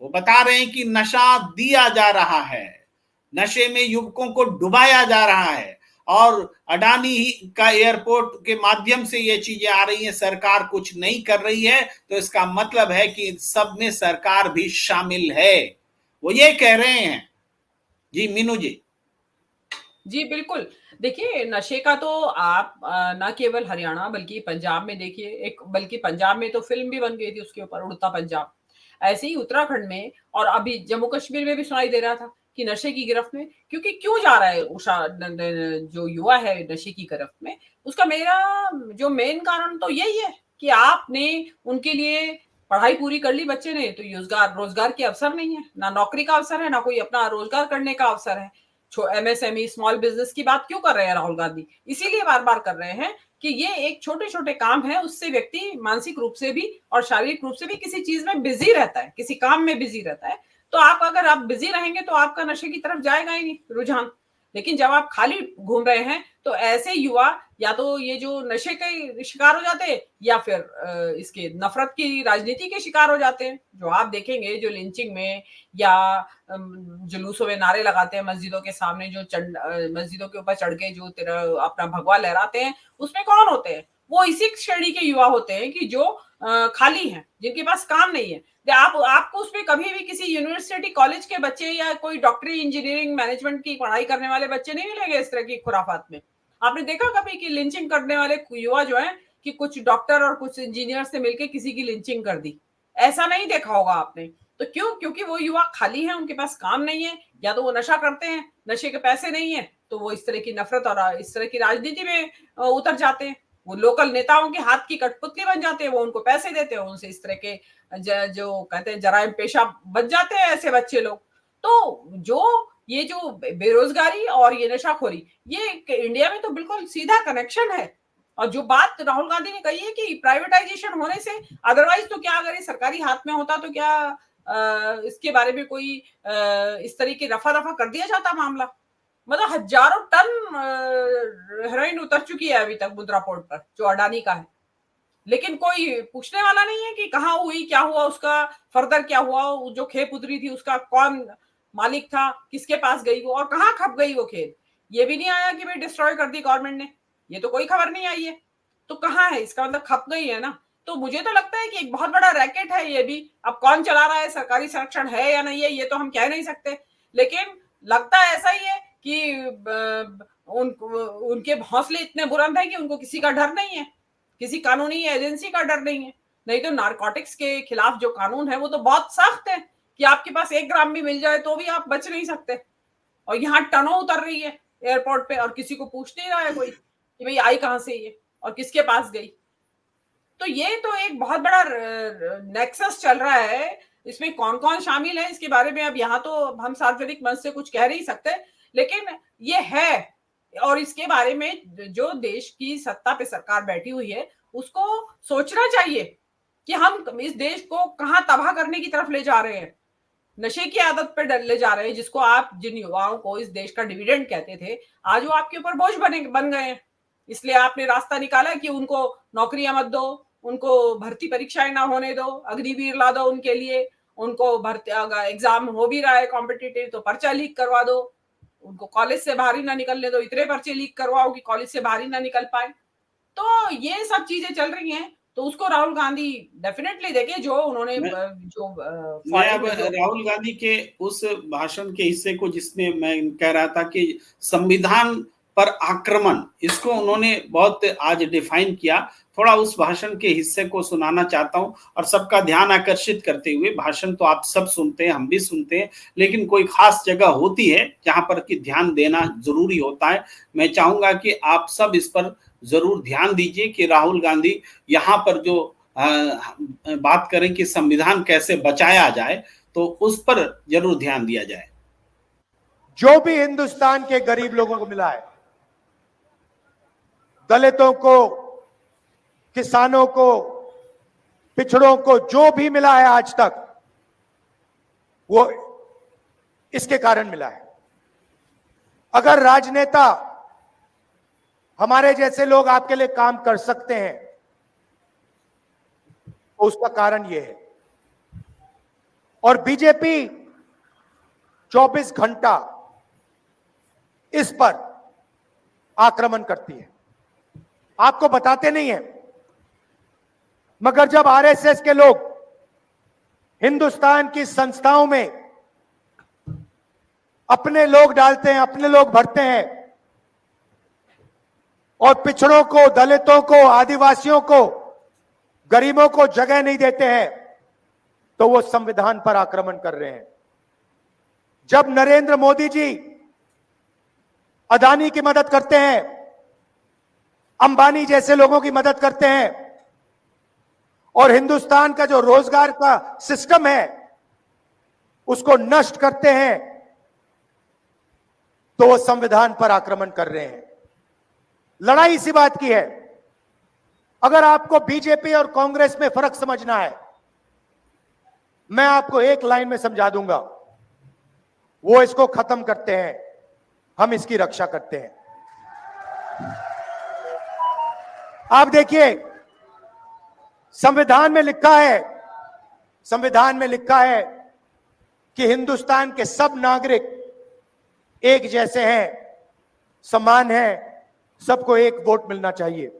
वो बता रहे हैं कि नशा दिया जा रहा है, नशे में युवकों को डुबाया जा रहा है, और अडानी का एयरपोर्ट के माध्यम से ये चीजें आ रही हैं, सरकार कुछ नहीं कर रही है, तो इसका मतलब है कि सब में सरकार भी शामिल है, वो ये कह रहे हैं। जी मीनू जी। जी बिल्कुल, देखिए नशे का तो आप ना केवल हरियाणा बल्कि पंजाब में देखिए, एक बल्कि पंजाब में तो फिल्म भी बन गई थी उसके ऊपर, उड़ता पंजाब। ऐसे ही उत्तराखंड में और अभी जम्मू कश्मीर में भी सुनाई दे रहा था कि नशे की गिरफ्त में, क्योंकि क्यों जा रहा है उषा जो युवा है नशे की गिरफ्त में, उसका मेरा जो मेन कारण तो यही है कि आपने उनके लिए पढ़ाई पूरी कर ली बच्चे ने, तो रोजगार के अवसर नहीं है, ना नौकरी का अवसर है, ना कोई अपना रोजगार करने का अवसर है। एमएसएमई स्मॉल बिजनेस की बात क्यों कर रहे हैं राहुल गांधी? इसीलिए बार बार कर रहे हैं कि ये एक छोटे छोटे काम है, उससे व्यक्ति मानसिक रूप से भी और शारीरिक रूप से भी किसी चीज में बिजी रहता है, किसी काम में बिजी रहता है। तो अगर आप बिजी रहेंगे तो आपका नशे की तरफ जाएगा ही नहीं रुझान। लेकिन जब आप खाली घूम रहे हैं तो ऐसे युवा या तो ये जो नशे के शिकार हो जाते हैं या फिर इसके नफरत की राजनीति के शिकार हो जाते हैं। जो आप देखेंगे जो लिंचिंग में या जुलूसों में नारे लगाते हैं मस्जिदों के सामने, जो मस्जिदों के ऊपर चढ़ के जो अपना भगवा लहराते हैं, उसमें कौन होते हैं? वो इसी श्रेणी के युवा होते हैं कि जो खाली हैं, जिनके पास काम नहीं है। आपको उसमें कभी भी किसी यूनिवर्सिटी कॉलेज के बच्चे या कोई डॉक्टरी इंजीनियरिंग मैनेजमेंट की पढ़ाई करने वाले बच्चे नहीं मिलेंगे इस तरह की खुराफात में। आपने देखा कभी कि लिंचिंग करने वाले युवा जो है कि कुछ डॉक्टर और कुछ इंजीनियर से मिलकर किसी की लिंचिंग कर दी? ऐसा नहीं देखा होगा आपने। तो क्यों? क्योंकि वो युवा खाली है, उनके पास काम नहीं है, या तो वो नशा करते हैं, नशे के पैसे नहीं है, तो वो इस तरह की नफरत और इस तरह की राजनीति में उतर जाते हैं। वो लोकल नेताओं के हाथ की कठपुतली बन जाते हैं, वो उनको पैसे देते हैं, उनसे इस तरह के जो कहते हैं जराइम पेशा बच जाते हैं ऐसे बच्चे लोग। तो ये जो बेरोजगारी और ये नशाखोरी, ये इंडिया में तो बिल्कुल सीधा कनेक्शन है। और जो बात राहुल गांधी ने कही है कि प्राइवेटाइजेशन होने से, अदरवाइज तो क्या अगर ये सरकारी हाथ में होता तो क्या इसके बारे में कोई इस तरीके रफा दफा कर दिया जाता मामला? मतलब हजारों टन हेरोइन उतर चुकी है अभी तक मुद्रा पोर्ट पर, जो अडानी का है, लेकिन कोई पूछने वाला नहीं है कि कहाँ हुई, क्या हुआ, उसका फर्दर क्या हुआ, जो खेप उतरी थी उसका कौन मालिक था, किसके पास गई वो और कहाँ खप गई वो खेप। ये भी नहीं आया कि भाई डिस्ट्रॉय कर दी गवर्नमेंट ने, ये तो कोई खबर नहीं आई है। तो कहाँ है, इसका मतलब खप गई है ना। तो मुझे तो लगता है कि एक बहुत बड़ा रैकेट है ये भी। अब कौन चला रहा है, सरकारी संरक्षण है या नहीं है, ये तो हम कह नहीं सकते, लेकिन लगता ऐसा ही है कि उनके हौसले इतने बुलंद है कि उनको किसी का डर नहीं है, किसी कानूनी एजेंसी का डर नहीं है। नहीं तो नारकोटिक्स के खिलाफ जो कानून है वो तो बहुत सख्त है कि आपके पास 1 ग्राम भी मिल जाए तो भी आप बच नहीं सकते। और यहाँ टनों उतर रही है एयरपोर्ट पे और किसी को पूछ नहीं रहा है कोई कि भाई आई कहां से ये और किसके पास गई। तो ये तो एक बहुत बड़ा नेक्सस चल रहा है। इसमें कौन कौन शामिल है इसके बारे में अब यहाँ तो हम सार्वजनिक मंच से कुछ कह नहीं सकते, लेकिन ये है। और इसके बारे में जो देश की सत्ता पे सरकार बैठी हुई है उसको सोचना चाहिए कि हम इस देश को कहां तबाह करने की तरफ ले जा रहे हैं, नशे की आदत पे ले जा रहे हैं, जिसको आप जिन युवाओं को इस देश का डिविडेंड कहते थे, आज वो आपके ऊपर बोझ बन गए हैं। इसलिए आपने रास्ता निकाला कि उनको नौकरियां मत दो, उनको भर्ती परीक्षाएं ना होने दो, अग्निवीर ला दो उनके लिए, उनको भर्ती एग्जाम हो भी रहा है कॉम्पिटिटिव तो पर्चा लीक करवा दो, उनको कॉलेज से बाहर ही ना निकलने दो, इतने पर्चे लीक करवाओ कि कॉलेज से बाहर ही ना निकल पाए। तो ये सब चीजें चल रही हैं तो उसको राहुल गांधी डेफिनेटली देखिए जो उन्होंने मैं फॉरेन अब में जो राहुल गांधी के उस भाषण के हिस्से को, जिसमें मैं कह रहा था कि संविधान पर आक्रमण, इसको उन्होंने बहुत आज डिफाइन किया, थोड़ा उस भाषण के हिस्से को सुनाना चाहता हूं और सबका ध्यान आकर्षित करते हुए। भाषण तो आप सब सुनते हैं, हम भी सुनते हैं, लेकिन कोई खास जगह होती है जहां पर कि ध्यान देना जरूरी होता है। मैं चाहूंगा कि आप सब इस पर जरूर ध्यान दीजिए कि राहुल गांधी यहाँ पर जो बात करें कि संविधान कैसे बचाया जाए, तो उस पर जरूर ध्यान दिया जाए। जो भी हिंदुस्तान के गरीब लोगों को मिला है, दलितों को, किसानों को, पिछड़ों को, जो भी मिला है आज तक, वो इसके कारण मिला है। अगर राजनेता, हमारे जैसे लोग आपके लिए काम कर सकते हैं, तो उसका कारण यह है। और बीजेपी 24 घंटा इस पर आक्रमण करती है, आपको बताते नहीं है, मगर जब आरएसएस के लोग हिंदुस्तान की संस्थाओं में अपने लोग डालते हैं, अपने लोग भरते हैं, और पिछड़ों को, दलितों को, आदिवासियों को, गरीबों को जगह नहीं देते हैं, तो वो संविधान पर आक्रमण कर रहे हैं। जब नरेंद्र मोदी जी अदानी की मदद करते हैं, अंबानी जैसे लोगों की मदद करते हैं, और हिंदुस्तान का जो रोजगार का सिस्टम है उसको नष्ट करते हैं, तो वो संविधान पर आक्रमण कर रहे हैं। लड़ाई इसी बात की है। अगर आपको बीजेपी और कांग्रेस में फर्क समझना है, मैं आपको एक लाइन में समझा दूंगा, वो इसको खत्म करते हैं, हम इसकी रक्षा करते हैं। आप देखिए, संविधान में लिखा है, संविधान में लिखा है कि हिंदुस्तान के सब नागरिक एक जैसे हैं, समान हैं, सबको एक वोट मिलना चाहिए।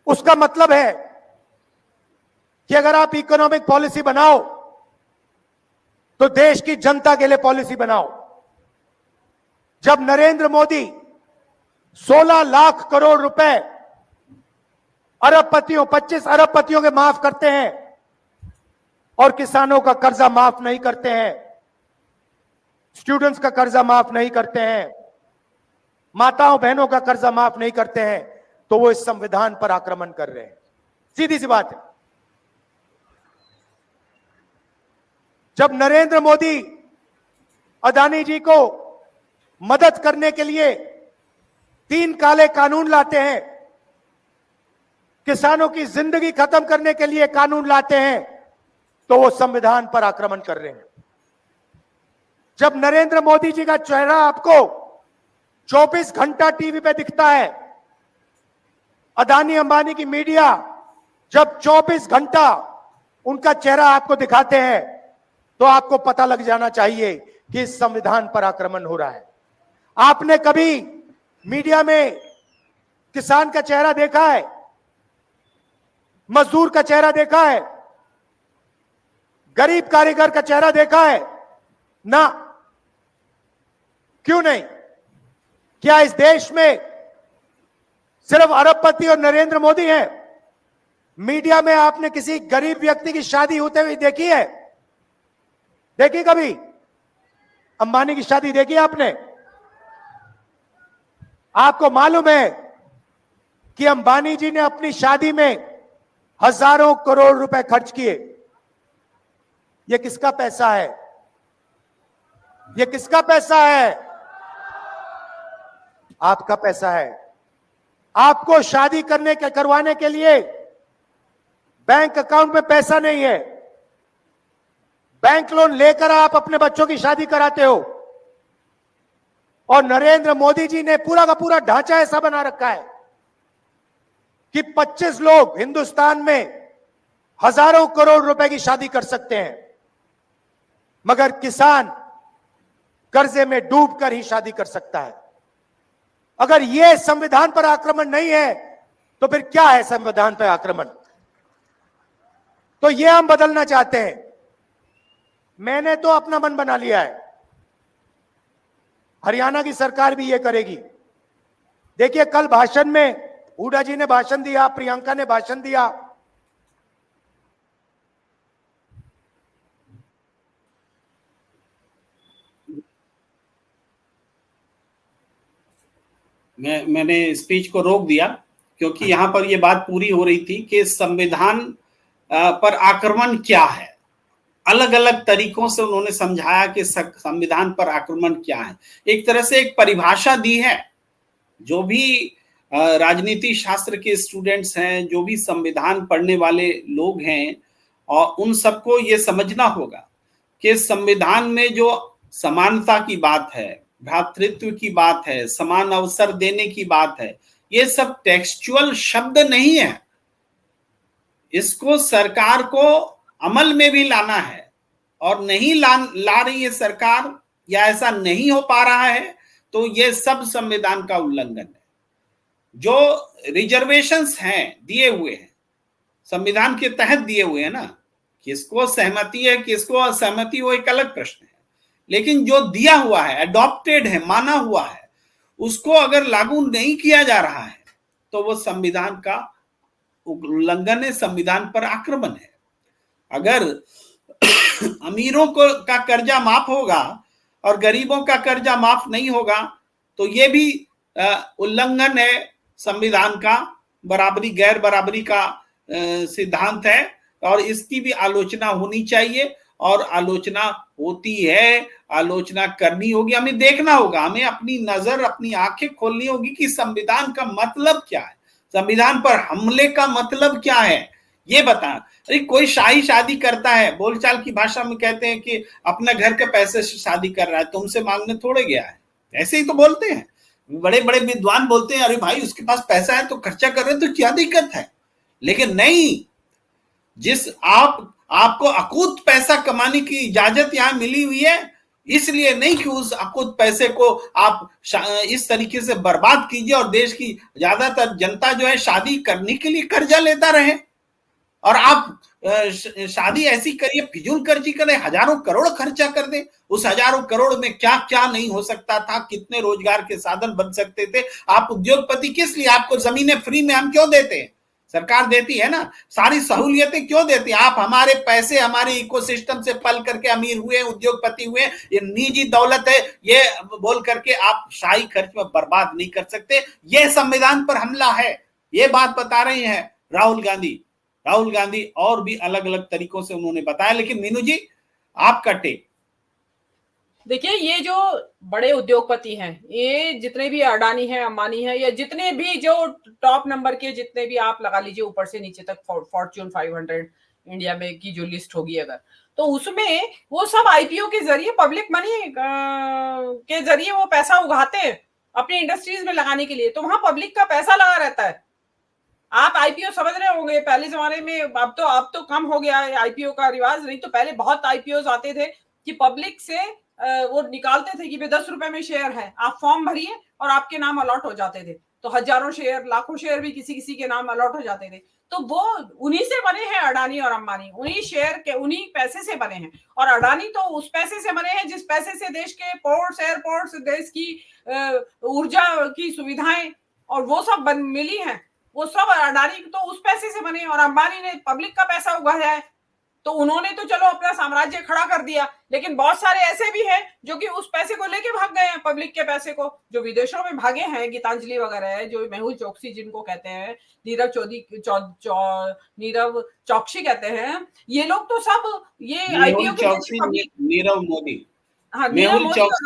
उसका मतलब है कि अगर आप इकोनॉमिक पॉलिसी बनाओ तो देश की जनता के लिए पॉलिसी बनाओ। जब नरेंद्र मोदी 16 लाख करोड़ रुपए अरबपतियों, 25 अरबपतियों के माफ करते हैं और किसानों का कर्जा माफ नहीं करते हैं, स्टूडेंट्स का कर्जा माफ नहीं करते हैं, माताओं बहनों का कर्जा माफ नहीं करते हैं, तो वो इस संविधान पर आक्रमण कर रहे हैं। सीधी सी बात है। जब नरेंद्र मोदी अदानी जी को मदद करने के लिए 3 काले कानून लाते हैं, किसानों की जिंदगी खत्म करने के लिए कानून लाते हैं, तो वो संविधान पर आक्रमण कर रहे हैं। जब नरेंद्र मोदी जी का चेहरा आपको 24 घंटा टीवी पे दिखता है, अदानी अंबानी की मीडिया जब 24 घंटा उनका चेहरा आपको दिखाते हैं, तो आपको पता लग जाना चाहिए कि इस संविधान पर आक्रमण हो रहा है। आपने कभी मीडिया में किसान का चेहरा देखा है, मजदूर का चेहरा देखा है, गरीब कारीगर का चेहरा देखा है? ना। क्यों नहीं? क्या इस देश में सिर्फ अरबपति और नरेंद्र मोदी हैं? मीडिया में आपने किसी गरीब व्यक्ति की शादी होते हुए देखी है? देखी कभी? अंबानी की शादी देखी आपने? आपको मालूम है कि अंबानी जी ने अपनी शादी में हजारों करोड़ रुपए खर्च किए। यह किसका पैसा है? यह किसका पैसा है? आपका पैसा है। आपको शादी करवाने के लिए बैंक अकाउंट में पैसा नहीं है, बैंक लोन लेकर आप अपने बच्चों की शादी कराते हो। और नरेंद्र मोदी जी ने पूरा का पूरा ढांचा ऐसा बना रखा है कि 25 लोग हिंदुस्तान में हजारों करोड़ रुपए की शादी कर सकते हैं, मगर किसान कर्जे में डूबकर ही शादी कर सकता है। अगर यह संविधान पर आक्रमण नहीं है, तो फिर क्या है संविधान पर आक्रमण? तो ये हम बदलना चाहते हैं। मैंने तो अपना मन बना लिया है, हरियाणा की सरकार भी ये करेगी। देखिए, कल भाषण में हुड्डा जी ने भाषण दिया, प्रियंका ने भाषण दिया। मैंने स्पीच को रोक दिया क्योंकि यहां पर यह बात पूरी हो रही थी कि संविधान पर आक्रमण क्या है। अलग अलग तरीकों से उन्होंने समझाया कि संविधान पर आक्रमण क्या है। एक तरह से एक परिभाषा दी है। जो भी राजनीति शास्त्र के स्टूडेंट्स हैं, जो भी संविधान पढ़ने वाले लोग हैं, और उन सबको ये समझना होगा कि संविधान में जो समानता की बात है, भ्रातृत्व की बात है, समान अवसर देने की बात है, ये सब टेक्सचुअल शब्द नहीं है। इसको सरकार को अमल में भी लाना है, और नहीं ला रही है सरकार, या ऐसा नहीं हो पा रहा है, तो ये सब संविधान का उल्लंघन है। जो रिजर्वेशंस हैं दिए हुए हैं, संविधान के तहत दिए हुए हैं ना, किसको सहमति है किसको असहमति हो एक अलग प्रश्न है, लेकिन जो दिया हुआ है, अडॉप्टेड है, माना हुआ है, उसको अगर लागू नहीं किया जा रहा है तो वो संविधान का उल्लंघन है, संविधान पर आक्रमण है। अगर अमीरों को का कर्जा माफ होगा और गरीबों का कर्जा माफ नहीं होगा तो ये भी उल्लंघन है संविधान का, बराबरी गैर बराबरी का सिद्धांत है, और इसकी भी आलोचना होनी चाहिए, और आलोचना होती है, आलोचना करनी होगी। हमें देखना होगा, हमें अपनी नजर, अपनी आंखें खोलनी होगी कि संविधान का मतलब क्या है, संविधान पर हमले का मतलब क्या है, ये बता। अरे कोई शाही शादी करता है, बोलचाल की भाषा में कहते हैं कि अपना घर के पैसे से शादी कर रहा है, तुमसे मांगने थोड़े गया है, ऐसे ही तो बोलते हैं। बड़े बड़े विद्वान बोलते हैं अरे भाई उसके पास पैसा है तो खर्चा कर रहे हैं तो क्या दिक्कत है। लेकिन नहीं, जिस आपको अकूत पैसा कमाने की इजाजत यहां मिली हुई है, इसलिए नहीं कि उस अकूत पैसे को आप इस तरीके से बर्बाद कीजिए और देश की ज्यादातर जनता जो है शादी करने के लिए कर्जा लेता रहे, और आप शादी ऐसी करिए, फिजूल खर्ची करें, हजारों करोड़ खर्चा कर दे। उस हजारों करोड़ में क्या क्या नहीं हो सकता था, कितने रोजगार के साधन बन सकते थे। आप उद्योगपति किस लिए, आपको जमीनें फ्री में हम क्यों देते हैं, सरकार देती है ना, सारी सहूलियतें क्यों देती है। आप हमारे पैसे हमारे इकोसिस्टम से पल करके अमीर हुए, उद्योगपति हुए, ये निजी दौलत है, ये बोल करके आप शाही खर्च में बर्बाद नहीं कर सकते। ये संविधान पर हमला है, ये बात बता रहे हैं राहुल गांधी और भी अलग अलग तरीकों से उन्होंने बताया। लेकिन मीनू जी, आपका टेक। देखिए, ये जो बड़े उद्योगपति हैं, ये जितने भी अडानी हैं, अंबानी हैं, या जितने भी जो टॉप नंबर के जितने भी आप लगा लीजिए ऊपर से नीचे तक, फॉर्च्यून 500 इंडिया में की जो लिस्ट होगी अगर, तो उसमें वो सब आईपीओ के जरिए, पब्लिक मनी के जरिए वो पैसा उगाते हैं अपनी इंडस्ट्रीज में लगाने के लिए। तो वहां पब्लिक का पैसा लगा रहता है। आप आईपीओ समझ रहे होंगे, पहले जमाने में, अब तो कम हो गया है आईपीओ का रिवाज, नहीं तो पहले बहुत आईपीओ आते थे कि पब्लिक से वो निकालते थे कि भाई 10 रुपए में शेयर है, आप फॉर्म भरिए और आपके नाम अलॉट हो जाते थे। तो हजारों शेयर, लाखों शेयर भी किसी किसी के नाम अलॉट हो जाते थे। तो वो उन्हीं से बने हैं अडानी और अंबानी, उन्हीं शेयर के, उन्हीं पैसे से बने हैं। और अडानी तो उस पैसे से बने हैं जिस पैसे से देश के पोर्ट्स, एयरपोर्ट्स, देश की ऊर्जा की सुविधाएं और वो सब मिली हैं, वो सब अडानी तो उस पैसे से बने। और अंबानी ने पब्लिक का पैसा उगाया है, तो उन्होंने तो चलो अपना साम्राज्य खड़ा कर दिया, लेकिन बहुत सारे ऐसे भी हैं जो कि उस पैसे को लेके भाग गए हैं, पब्लिक के पैसे को, जो विदेशों में भागे हैं, गीतांजलि वगैरह है, जो मेहुल चोकसी जिनको कहते हैं, नीरव चौकसी कहते हैं, ये लोग तो सब ये आईपीओ के नीरव मोदी, हाँ, मेहुल चौकसी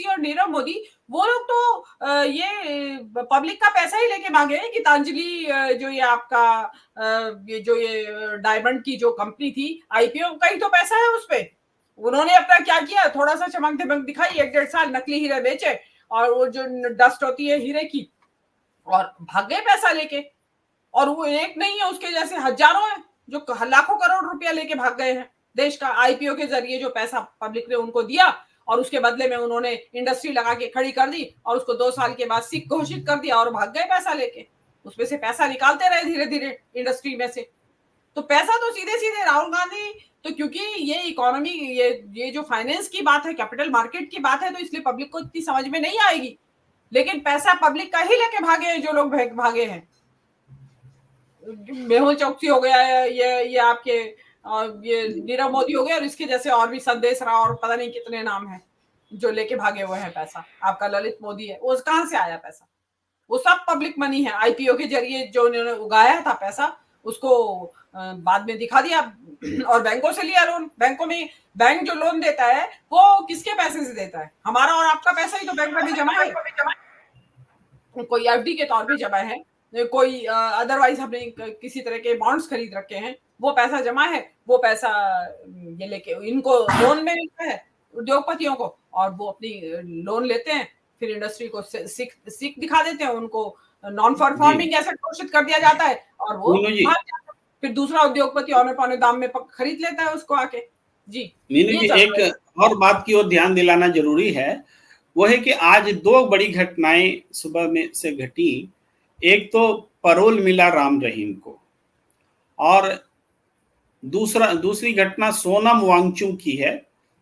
और नीरव मोदी, वो लोग तो ये पब्लिक का पैसा ही लेके भागे हैं। गीतांजलि जो ये आपका ये डायमंड की जो कंपनी थी, आईपीओ का ही तो पैसा है उस पे। उन्होंने अपना क्या किया, थोड़ा सा चमक धमक दिखाई, 1-1.5 साल नकली हीरे बेचे, और वो जो डस्ट होती है हीरे की, और भाग गए पैसा लेके। और वो एक नहीं है, उसके जैसे हजारों हैं जो लाखों करोड़ रुपया लेके भाग गए हैं देश का, आईपीओ के जरिए जो पैसा पब्लिक ने उनको दिया और उसके बदले में उन्होंने इंडस्ट्री लगा के खड़ी कर दी और उसको 2 साल के बाद सिक घोषित कर दिया और भाग गए पैसा लेके। उसमें से पैसा निकालते रहे धीरे धीरे इंडस्ट्री में से। तो पैसा तो सीधे सीधे राहुल गांधी, तो क्योंकि ये इकोनॉमी, ये जो फाइनेंस की बात है, कैपिटल मार्केट की बात है, तो इसलिए पब्लिक को इतनी समझ में नहीं आएगी, लेकिन पैसा पब्लिक का ही लेके भागे हैं जो लोग भागे हैं। मेहुल चौकसी हो गया है, ये आपके ये नीरव मोदी हो गया, और इसके जैसे और भी संदेश राव और पता नहीं कितने नाम हैं जो लेके भागे हुए हैं पैसा। आपका ललित मोदी है, वो कहां से आया पैसा? वो सब पब्लिक मनी है, आईपीओ के जरिए जो उन्होंने उगाया था पैसा, उसको बाद में दिखा दिया और बैंकों से लिया लोन। बैंकों में बैंक जो लोन देता है वो किसके पैसे से देता है? हमारा और आपका पैसा ही तो बैंक में भी जमा है। कोई एफडी के तौर पे जमा है, कोई अदरवाइज हमने किसी तरह के बॉन्ड्स खरीद रखे हैं, वो पैसा जमा है। वो पैसा ये लेके इनको लोन में मिलता है उद्योगपतियों को, और वो अपनी लोन लेते हैं, फिर इंडस्ट्री को सिक दिखा देते हैं, उनको नॉन परफॉर्मिंग एसेट घोषित कर दिया जाता है, और वो फिर दूसरा उद्योगपति औने पौने दाम में खरीद लेता है उसको आके। जी मीनू जी, एक और बात की ओर ध्यान दिलाना जरूरी है, वो है कि आज 2 बड़ी घटनाएं सुबह में से घटी। एक तो परोल मिला राम रहीम को, और दूसरी घटना सोनम वांगचुक की है।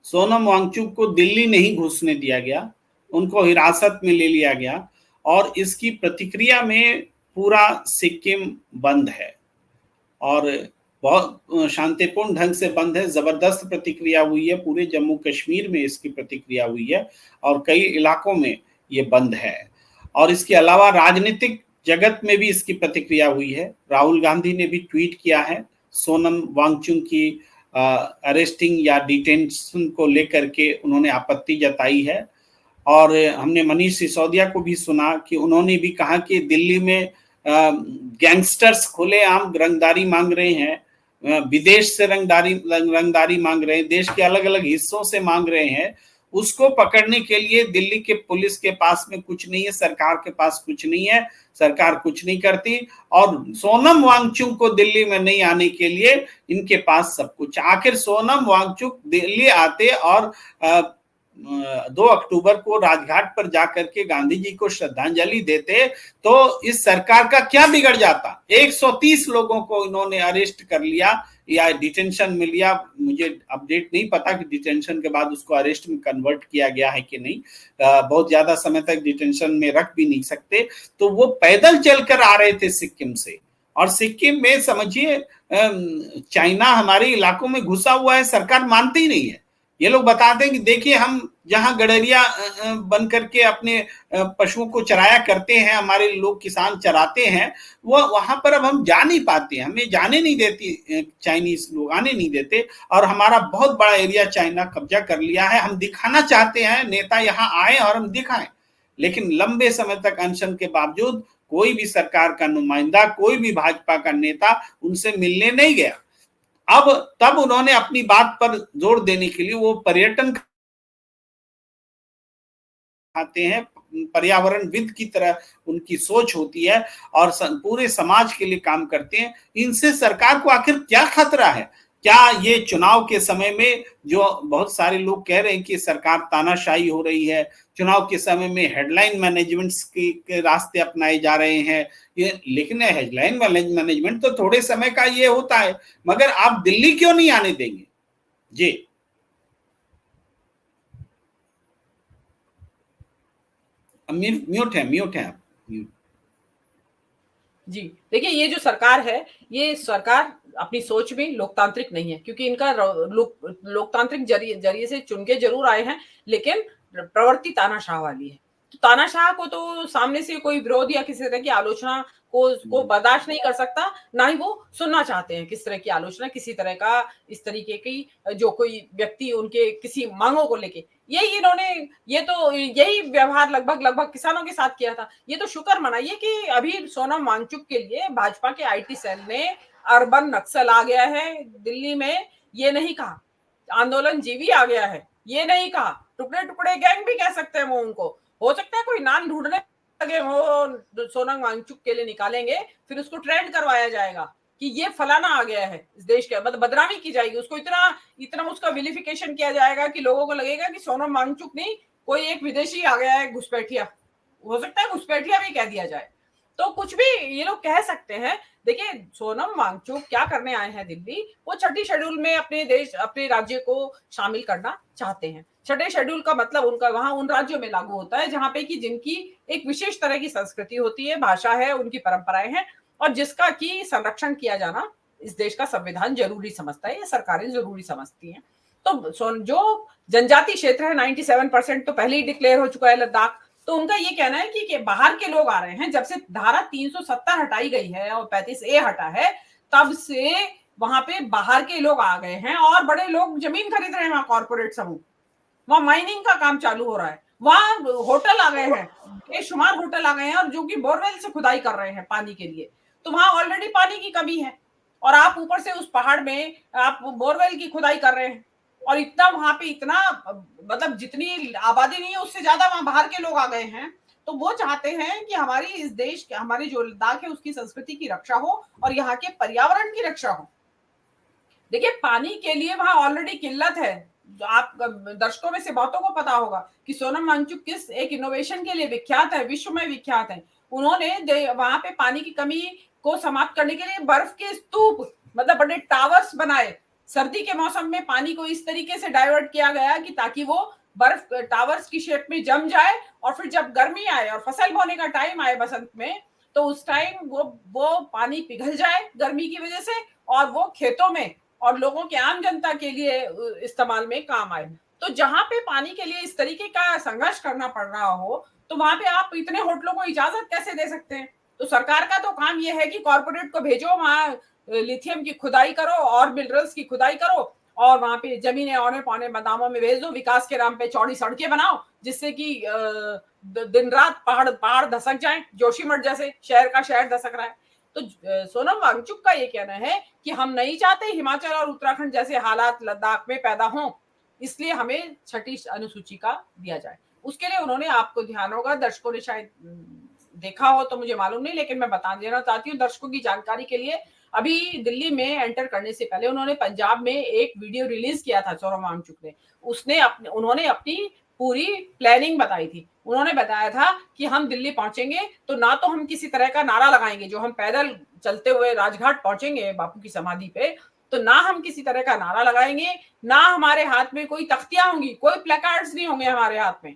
सोनम वांगचुक को दिल्ली नहीं घुसने दिया गया, उनको हिरासत में ले लिया गया, और इसकी प्रतिक्रिया में पूरा सिक्किम बंद है, और बहुत शांतिपूर्ण ढंग से बंद है। जबरदस्त प्रतिक्रिया हुई है, पूरे जम्मू कश्मीर में इसकी प्रतिक्रिया हुई है, और कई इलाकों में ये बंद है। और इसके अलावा राजनीतिक जगत में भी इसकी प्रतिक्रिया हुई है। राहुल गांधी ने भी ट्वीट किया है सोनम वांगचुक की अरेस्टिंग या डिटेंशन को लेकर के, उन्होंने आपत्ति जताई है। और हमने मनीष सिसोदिया को भी सुना कि उन्होंने भी कहा कि दिल्ली में गैंगस्टर्स खुलेआम रंगदारी मांग रहे हैं, विदेश से रंगदारी मांग रहे हैं, देश के अलग अलग हिस्सों से मांग रहे हैं। उसको पकड़ने के लिए दिल्ली के पुलिस के पास में कुछ नहीं है, सरकार के पास कुछ नहीं है, सरकार कुछ नहीं करती। और सोनम वांगचुक को दिल्ली में नहीं आने के लिए इनके पास सब कुछ। आखिर सोनम वांगचुक दिल्ली आते और 2 अक्टूबर को राजघाट पर जाकर के गांधी जी को श्रद्धांजलि देते, तो इस सरकार का क्या बिगड़ जाता? 130 लोगों को इन्होंने अरेस्ट कर लिया या डिटेंशन में लिया। मुझे अपडेट नहीं पता कि डिटेंशन के बाद उसको अरेस्ट में कन्वर्ट किया गया है कि नहीं। बहुत ज्यादा समय तक डिटेंशन में रख भी नहीं सकते। तो वो पैदल चलकर आ रहे थे सिक्किम से, और सिक्किम में समझिए चाइना हमारे इलाकों में घुसा हुआ है, सरकार मानती ही नहीं है। ये लोग बताते हैं कि देखिए, हम जहां गडरिया बन करके अपने पशुओं को चराया करते हैं, हमारे लोग किसान चराते हैं, वो वहां पर अब हम जा नहीं पाते, हमें जाने नहीं देती, चाइनीज लोग आने नहीं देते, और हमारा बहुत बड़ा एरिया चाइना कब्जा कर लिया है। हम दिखाना चाहते हैं, नेता यहाँ आए और हम दिखाएं, लेकिन लंबे समय तक अनशन के बावजूद कोई भी सरकार का नुमाइंदा, कोई भी भाजपा का नेता उनसे मिलने नहीं गया। अब तब उन्होंने अपनी बात पर जोर देने के लिए वो पर्यटन आते हैं, पर्यावरणविद की तरह उनकी सोच होती है और पूरे समाज के लिए काम करते हैं। इनसे सरकार को आखिर क्या खतरा है? क्या ये चुनाव के समय में जो बहुत सारे लोग कह रहे हैं कि सरकार तानाशाही हो रही है, चुनाव के समय में हेडलाइन मैनेजमेंट के रास्ते अपनाए जा रहे हैं, ये, लेकिन हेडलाइन मैनेजमेंट तो थोड़े समय का ये होता है, मगर आप दिल्ली क्यों नहीं आने देंगे? जी म्यूट है आप। जी देखिए, ये जो सरकार है, ये सरकार अपनी सोच में लोकतांत्रिक नहीं है, क्योंकि इनका लोकतांत्रिक जरिए से चुन के जरूर आए हैं, लेकिन प्रवृत्ति तानाशाह वाली है। तो तानाशाह को तो सामने से कोई विरोध या किसी तरह की आलोचना को बर्दाश्त नहीं कर सकता, ना ही वो सुनना चाहते हैं किस तरह की आलोचना, किसी तरह का इस तरीके की जो कोई व्यक्ति उनके किसी मांगों को लेके। यही व्यवहार लगभग किसानों के साथ किया था। ये तो शुक्र मनाइए कि अभी सोनम वांगचुक के लिए भाजपा के आईटी सेल ने अर्बन नक्सल आ गया है दिल्ली में, ये नहीं कहा। आंदोलन जीवी आ गया है, ये नहीं कहा। टुकड़े टुकड़े गैंग भी कह सकते हैं वो उनको। हो सकता है कोई नाम ढूंढने लगे वो सोनम वांगचुक के लिए निकालेंगे, फिर उसको ट्रेंड करवाया जाएगा। कि ये फलाना आ गया है इस देश के, मतलब बदनामी की जाएगी उसको, इतना उसका विलिफिकेशन किया जाएगा कि लोगों को लगेगा कि सोनम वांगचुक नहीं, कोई एक विदेशी आ गया है, घुसपैठिया, हो सकता है घुसपैठिया भी कह दिया जाए, तो कुछ भी ये लोग कह सकते हैं। देखिए सोनम वांगचुक क्या करने आए हैं दिल्ली, वो छठी शेड्यूल में अपने देश अपने राज्य को शामिल करना चाहते हैं। छठे शेड्यूल का मतलब उनका वहां उन राज्यों में लागू होता है जहां पे कि जिनकी एक विशेष तरह की संस्कृति होती है, भाषा है, उनकी परंपराएं हैं, और जिसका की संरक्षण किया जाना इस देश का संविधान जरूरी समझता है, ये सरकारें जरूरी समझती हैं। तो जो जनजाति क्षेत्र है 97% तो पहले ही डिक्लेयर हो चुका है लद्दाख, तो उनका ये कहना है कि बाहर के लोग आ रहे हैं, जब से धारा 370 हटाई गई है और 35A हटा है, तब से वहां पे बाहर के लोग आ गए हैं और बड़े लोग जमीन खरीद रहे हैं, वहां कॉर्पोरेट समूह, वहां माइनिंग का काम चालू हो रहा है, वहां होटल आ गए हैं, बेशुमार होटल आ गए हैं, और जो कि बोरवेल से खुदाई कर रहे हैं पानी के लिए, तो वहां ऑलरेडी पानी की कमी है, और आप ऊपर से उस पहाड़ में आप बोरवेल की खुदाई कर रहे हैं, और इतना वहां पे इतना मतलब जितनी आबादी नहीं है उससे ज्यादा वहां बाहर के लोग आ गए हैं। तो वो चाहते हैं कि हमारी इस देश हमारी जो लद्दाख है उसकी संस्कृति की रक्षा हो और यहाँ के पर्यावरण की रक्षा हो। देखिए पानी के लिए वहां ऑलरेडी किल्लत है, आप दर्शकों में से बहुतों को पता होगा कि सोनम वांगचुक किस एक इनोवेशन के लिए विख्यात है, विश्व में विख्यात है। उन्होंने वहां पे पानी की कमी को समाप्त करने के लिए बर्फ के स्तूप, मतलब बड़े टावर्स बनाए, सर्दी के मौसम में पानी को इस तरीके से डाइवर्ट किया गया कि ताकि वो बर्फ टावर्स की शेप में जम जाए, और फिर जब गर्मी आए और फसल बोने का टाइम आए बसंत में, तो उस टाइम वो पानी पिघल जाए गर्मी की वजह से, और वो खेतों में और लोगों के आम जनता के लिए इस्तेमाल में काम आए। तो जहां पे पानी के लिए इस तरीके का संघर्ष करना पड़ रहा हो, तो वहां पे आप इतने होटलों को इजाजत कैसे दे सकते हैं? तो सरकार का तो काम यह है कि कॉर्पोरेट को भेजो, वहां लिथियम की खुदाई करो और मिनरल्स की खुदाई करो, और वहां पे जमीनें औने पौने दामों में भेज दो, विकास के नाम पे चौड़ी सड़कें बनाओ, जिससे कि दिन रात पहाड़ धसक जाए, जोशीमठ जैसे शहर का शहर धसक रहा है। तो सोनम वांगचुक का ये कहना है कि हम नहीं चाहते हिमाचल और उत्तराखंड जैसे हालात लद्दाख में पैदा हों, इसलिए हमें छठी अनुसूची का दिया जाए। उसके लिए उन्होंने, आपको ध्यान होगा, दर्शकों ने शायद देखा हो तो मुझे मालूम नहीं, लेकिन मैं बता देना चाहती हूँ दर्शकों की जानकारी के लिए, अभी दिल्ली में एंटर करने से पहले उन्होंने पंजाब में एक वीडियो रिलीज किया था सोनम वांगचुक ने। उन्होंने अपनी पूरी प्लानिंग बताई थी। उन्होंने बताया था कि हम दिल्ली पहुंचेंगे तो ना तो हम किसी तरह का नारा लगाएंगे, जो हम पैदल चलते हुए राजघाट पहुंचेंगे बापू की समाधि पे, तो ना हम किसी तरह का नारा लगाएंगे, ना हमारे हाथ में कोई तख्तियां होंगी, कोई प्लेकार्ड्स नहीं होंगे हमारे हाथ में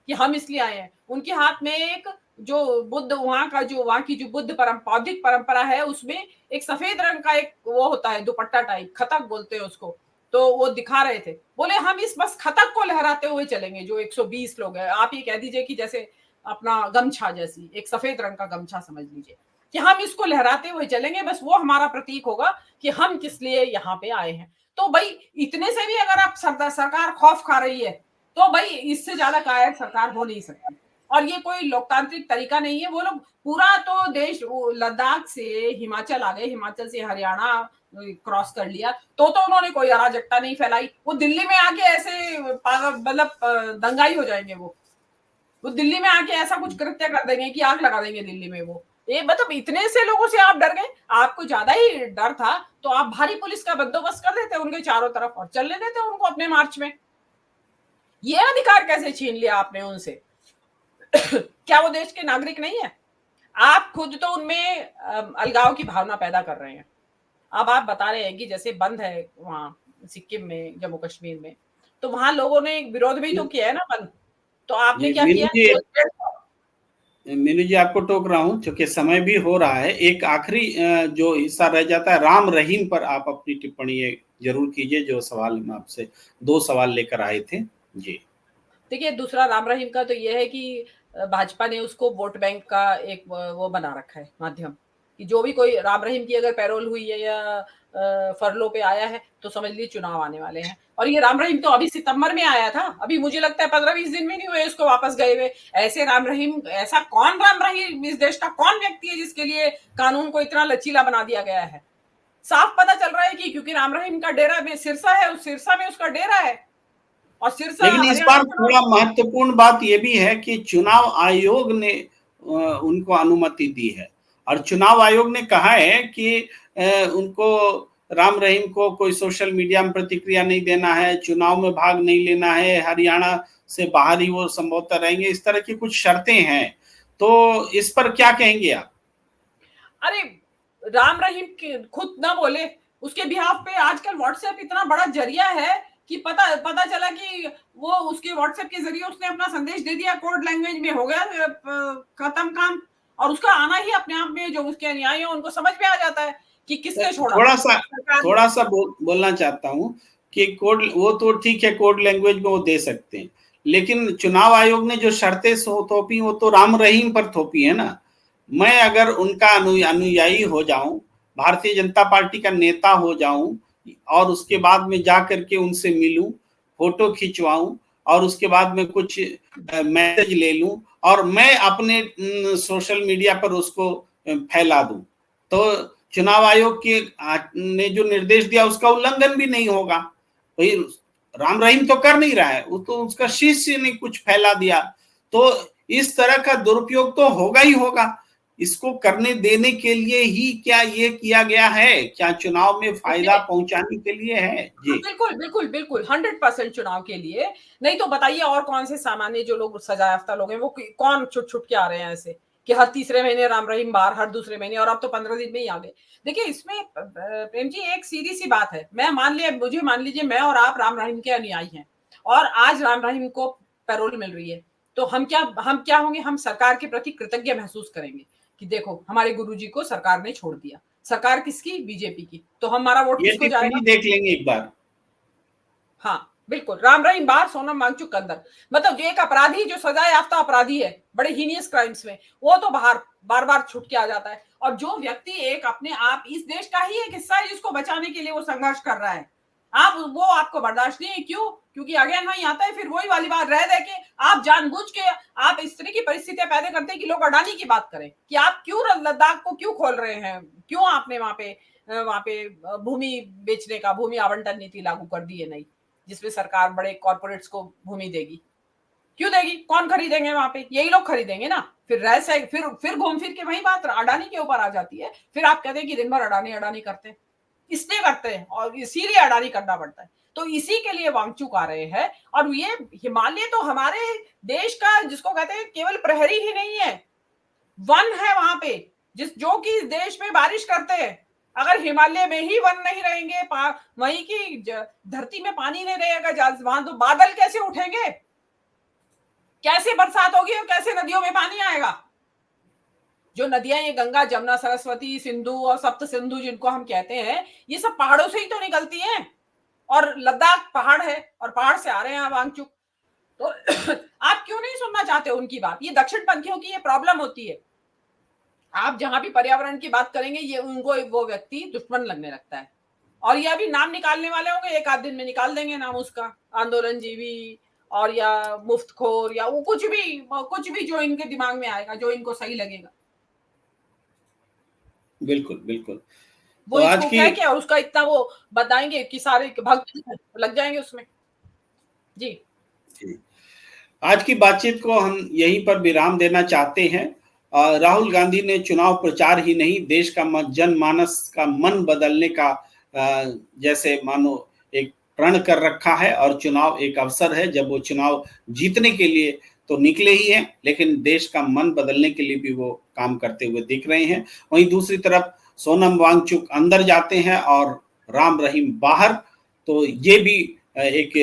कि हम इसलिए आए हैं। उनके हाथ में एक जो बुद्ध, वहां की जो बुद्ध बौद्धिक परंपरा है, उसमें एक सफेद रंग का एक वो होता है दुपट्टा टाइप, खतक बोलते हैं उसको, तो वो दिखा रहे थे। बोले हम इस बस खतक को लहराते हुए चलेंगे, जो 120 लोग हैं, आप ये कह दीजिए कि जैसे अपना गमछा जैसी एक सफेद रंग का गमछा समझ लीजिए, कि हम इसको लहराते हुए चलेंगे, बस वो हमारा प्रतीक होगा कि हम किस लिए यहाँ पे आए हैं। तो भाई इतने से भी अगर आप सरकार खौफ खा रही है, तो भाई इससे ज्यादा कायर सरकार हो नहीं सकती। और ये कोई लोकतांत्रिक तरीका नहीं है। वो लोग पूरा तो देश लद्दाख से हिमाचल आ गए, हिमाचल से हरियाणा क्रॉस कर लिया, तो उन्होंने कोई अराजकता नहीं फैलाई। वो दिल्ली में आके ऐसे मतलब दंगाई हो जाएंगे, वो दिल्ली में आके ऐसा कुछ कृत्य कर देंगे कि आग लगा देंगे दिल्ली में। वो ये मतलब इतने से लोगों से आप डर गए, आपको ज्यादा ही डर था तो आप भारी पुलिस का बंदोबस्त कर देते उनके चारों तरफ और चलने देते उनको अपने मार्च में। ये अधिकार कैसे छीन लिया आपने उनसे? क्या वो देश के नागरिक नहीं है? आप खुद तो उनमें अलगाव की भावना पैदा कर रहे हैं। अब आप बता रहे हैं कि जैसे बंद है वहां सिक्किम में, जम्मू कश्मीर में, तो वहां लोगों ने विरोध भी तो किया है ना बंद, तो आपने क्या किया? मीनू जी आपको टोक रहा हूं क्योंकि समय भी हो रहा है। एक आखिरी जो हिस्सा रह जाता है, राम रहीम पर आप अपनी टिप्पणी जरूर कीजिए, जो सवाल हम आपसे 2 सवाल लेकर आए थे जी। देखिए दूसरा राम रहीम का तो यह है कि भाजपा ने उसको वोट बैंक का एक वो बना रखा है माध्यम, कि जो भी कोई राम रहीम की अगर पैरोल हुई है या फरलो पे आया है तो समझ लीजिए चुनाव आने वाले हैं। और ये राम रहीम तो अभी सितंबर में आया था, अभी मुझे लगता है 15-20 दिन भी नहीं हुए इसको वापस गए हुए। ऐसे राम रहीम, ऐसा कौन राम रहीम इस देश का कौन व्यक्ति है जिसके लिए कानून को इतना लचीला बना दिया गया है? साफ पता चल रहा है कि क्योंकि राम रहीम का डेरा में सिरसा है, उस सिरसा में उसका डेरा है, और सिरसा। लेकिन इस बार थोड़ा महत्वपूर्ण बात यह भी है कि चुनाव आयोग ने उनको अनुमति दी है। और चुनाव आयोग ने कहा है कि उनको राम रहीम को कोई सोशल मीडिया में प्रतिक्रिया नहीं देना है, चुनाव में भाग नहीं लेना है, हरियाणा से बाहर ही वो संभवतः रहेंगे, इस तरह की कुछ शर्तें हैं। तो इस पर क्या कहेंगे आप? अरे राम रहीम खुद ना बोले, उसके बिहाफ पे आजकल व्हाट्सएप इतना बड़ा जरिया है कि पता चला कि वो उसके व्हाट्सएप के जरिए उसने अपना संदेश दे दिया, कोड लैंग्वेज में हो गया खत्म काम। और उसका आना ही अपने आप में जो उसके अनुयायी हैं उनको समझ में आ जाता है कि किसने छोड़ा। थोड़ा सा बोलना चाहता हूँ कि कोड वो तो ठीक है, कोड लैंग्वेज में वो दे सकते हैं, लेकिन चुनाव आयोग ने जो शर्तें थोपी वो तो राम रहीम पर थोपी है ना। मैं अगर उनका अनुयायी हो जाऊं, भारतीय जनता पार्टी का नेता हो जाऊं और उसके बाद में जा करके उनसे मिलूं, फोटो खिंचवाऊं और उसके बाद में कुछ मैसेज ले लूं और मैं अपने सोशल मीडिया पर उसको फैला दूं, तो चुनाव आयोग के ने जो निर्देश दिया उसका उल्लंघन भी नहीं होगा। भाई राम रहीम तो कर नहीं रहा है, वो तो उसका शिष्य ने कुछ फैला दिया, तो इस तरह का दुरुपयोग तो होगा ही होगा। इसको करने देने के लिए ही क्या ये किया गया है? क्या चुनाव में फायदा पहुंचाने के लिए है? जी बिल्कुल बिल्कुल बिल्कुल 100% चुनाव के लिए। नहीं तो बताइए और कौन से सामान्य जो लोग सजा याफ्ता लोग हैं वो कौन छुट के आ रहे हैं ऐसे कि हर तीसरे महीने राम रहीम बाहर, हर दूसरे महीने, और अब तो 15 दिन में ही आ गए। देखिए इसमें प्रेम जी एक सीधी सी बात है, मुझे मान लीजिए मैं और आप राम रहीम के अनुयायी हैं और आज राम रहीम को पैरोल मिल रही है, तो हम क्या होंगे? हम सरकार के प्रति कृतज्ञ महसूस करेंगे कि देखो हमारे गुरुजी को सरकार ने छोड़ दिया। सरकार किसकी? बीजेपी की। तो हमारा वोट किसको जाएगा? देख लेंगे एक बार। हाँ बिल्कुल, राम रहीम बाहर, सोनम वांगचुक अंदर। मतलब जो एक अपराधी जो सजा याफ्ता अपराधी है बड़े हीनियस क्राइम्स में, वो तो बाहर बार बार छूट के आ जाता है। और जो व्यक्ति एक अपने आप इस देश का ही एक हिस्सा है जिसको बचाने के लिए वो संघर्ष कर रहा है, वो आपको बर्दाश्त नहीं है। क्यों? क्योंकि अगेन वही आता है फिर वही वाली बात, रह के आप जानबूझ के आप इस तरह की परिस्थितियां पैदा करते हैं कि लोग अडानी की बात करें कि आप क्यों लद्दाख को क्यों खोल रहे हैं, क्यों आपने वहां पे भूमि बेचने का, भूमि आवंटन नीति लागू कर दी है नई, जिसमें सरकार बड़े कॉर्पोरेट्स को भूमि देगी। क्यों देगी? कौन खरीदेंगे वहां पे? यही लोग खरीदेंगे ना। फिर घूम फिर के वही बात अडानी के ऊपर आ जाती है। फिर आप कहते हैं कि दिन भर अडानी अडानी करते हैं, इसलिए करते हैं और इसीलिए अडानी करना पड़ता है। तो इसी के लिए वांगचुक आ रहे हैं। और ये हिमालय तो हमारे देश का, जिसको कहते हैं, केवल प्रहरी ही नहीं है, वन है वहां पे, जो कि इस देश में बारिश करते हैं। अगर हिमालय में ही वन नहीं रहेंगे, वहीं की धरती में पानी नहीं रहेगा, वहां तो बादल कैसे उठेंगे, कैसे बरसात होगी और कैसे नदियों में पानी आएगा? जो नदियां ये गंगा, जमुना, सरस्वती, सिंधु और सप्त सिंधु जिनको हम कहते हैं, ये सब पहाड़ों से ही तो निकलती हैं। और लद्दाख पहाड़ है और पहाड़ से आ रहे हैं वांगचुक। तो आप क्यों नहीं सुनना चाहते उनकी बात? ये दक्षिण पंथियों की ये प्रॉब्लम होती है। आप जहां भी पर्यावरण की बात करेंगे, ये उनको वो व्यक्ति दुश्मन लगने लगता है। और ये अभी नाम निकालने वाले होंगे, एक आध दिन में निकाल देंगे नाम उसका, आंदोलनजीवी और या मुफ्तखोर या वो कुछ भी जो इनके दिमाग में आएगा, जो इनको सही लगेगा। बिल्कुल बिल्कुल। वो तो इसको कह के और उसका इतना वो बताएंगे कि सारे भक्त लग जाएंगे उसमें। जी आज की बातचीत को हम यहीं पर विराम देना चाहते हैं। राहुल गांधी ने चुनाव प्रचार ही नहीं, देश का जनमानस का मन बदलने का जैसे मानो एक प्रण कर रखा है, और चुनाव एक अवसर है जब वो चुनाव जीतने के लिए तो निकले ही हैं, लेकिन देश का मन बदलने के लिए भी वो काम करते हुए दिख रहे हैं। वहीं दूसरी तरफ सोनम वांगचुक अंदर जाते हैं और राम रहीम बाहर, तो ये भी एक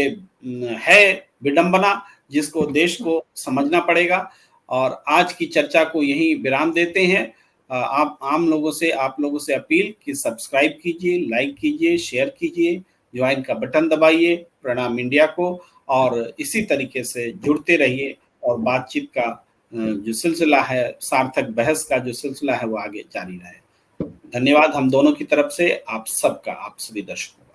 है विडंबना जिसको देश को समझना पड़ेगा। और आज की चर्चा को यहीं विराम देते हैं। आप आप लोगों से अपील कि सब्सक्राइब कीजिए, लाइक कीजिए, शेयर कीजिए, ज्वाइन का बटन दबाइए प्रणाम इंडिया को, और इसी तरीके से जुड़ते रहिए और बातचीत का जो सिलसिला है, सार्थक बहस का जो सिलसिला है, वो आगे जारी रहे। धन्यवाद हम दोनों की तरफ से, आप सबका, आप सभी दर्शकों।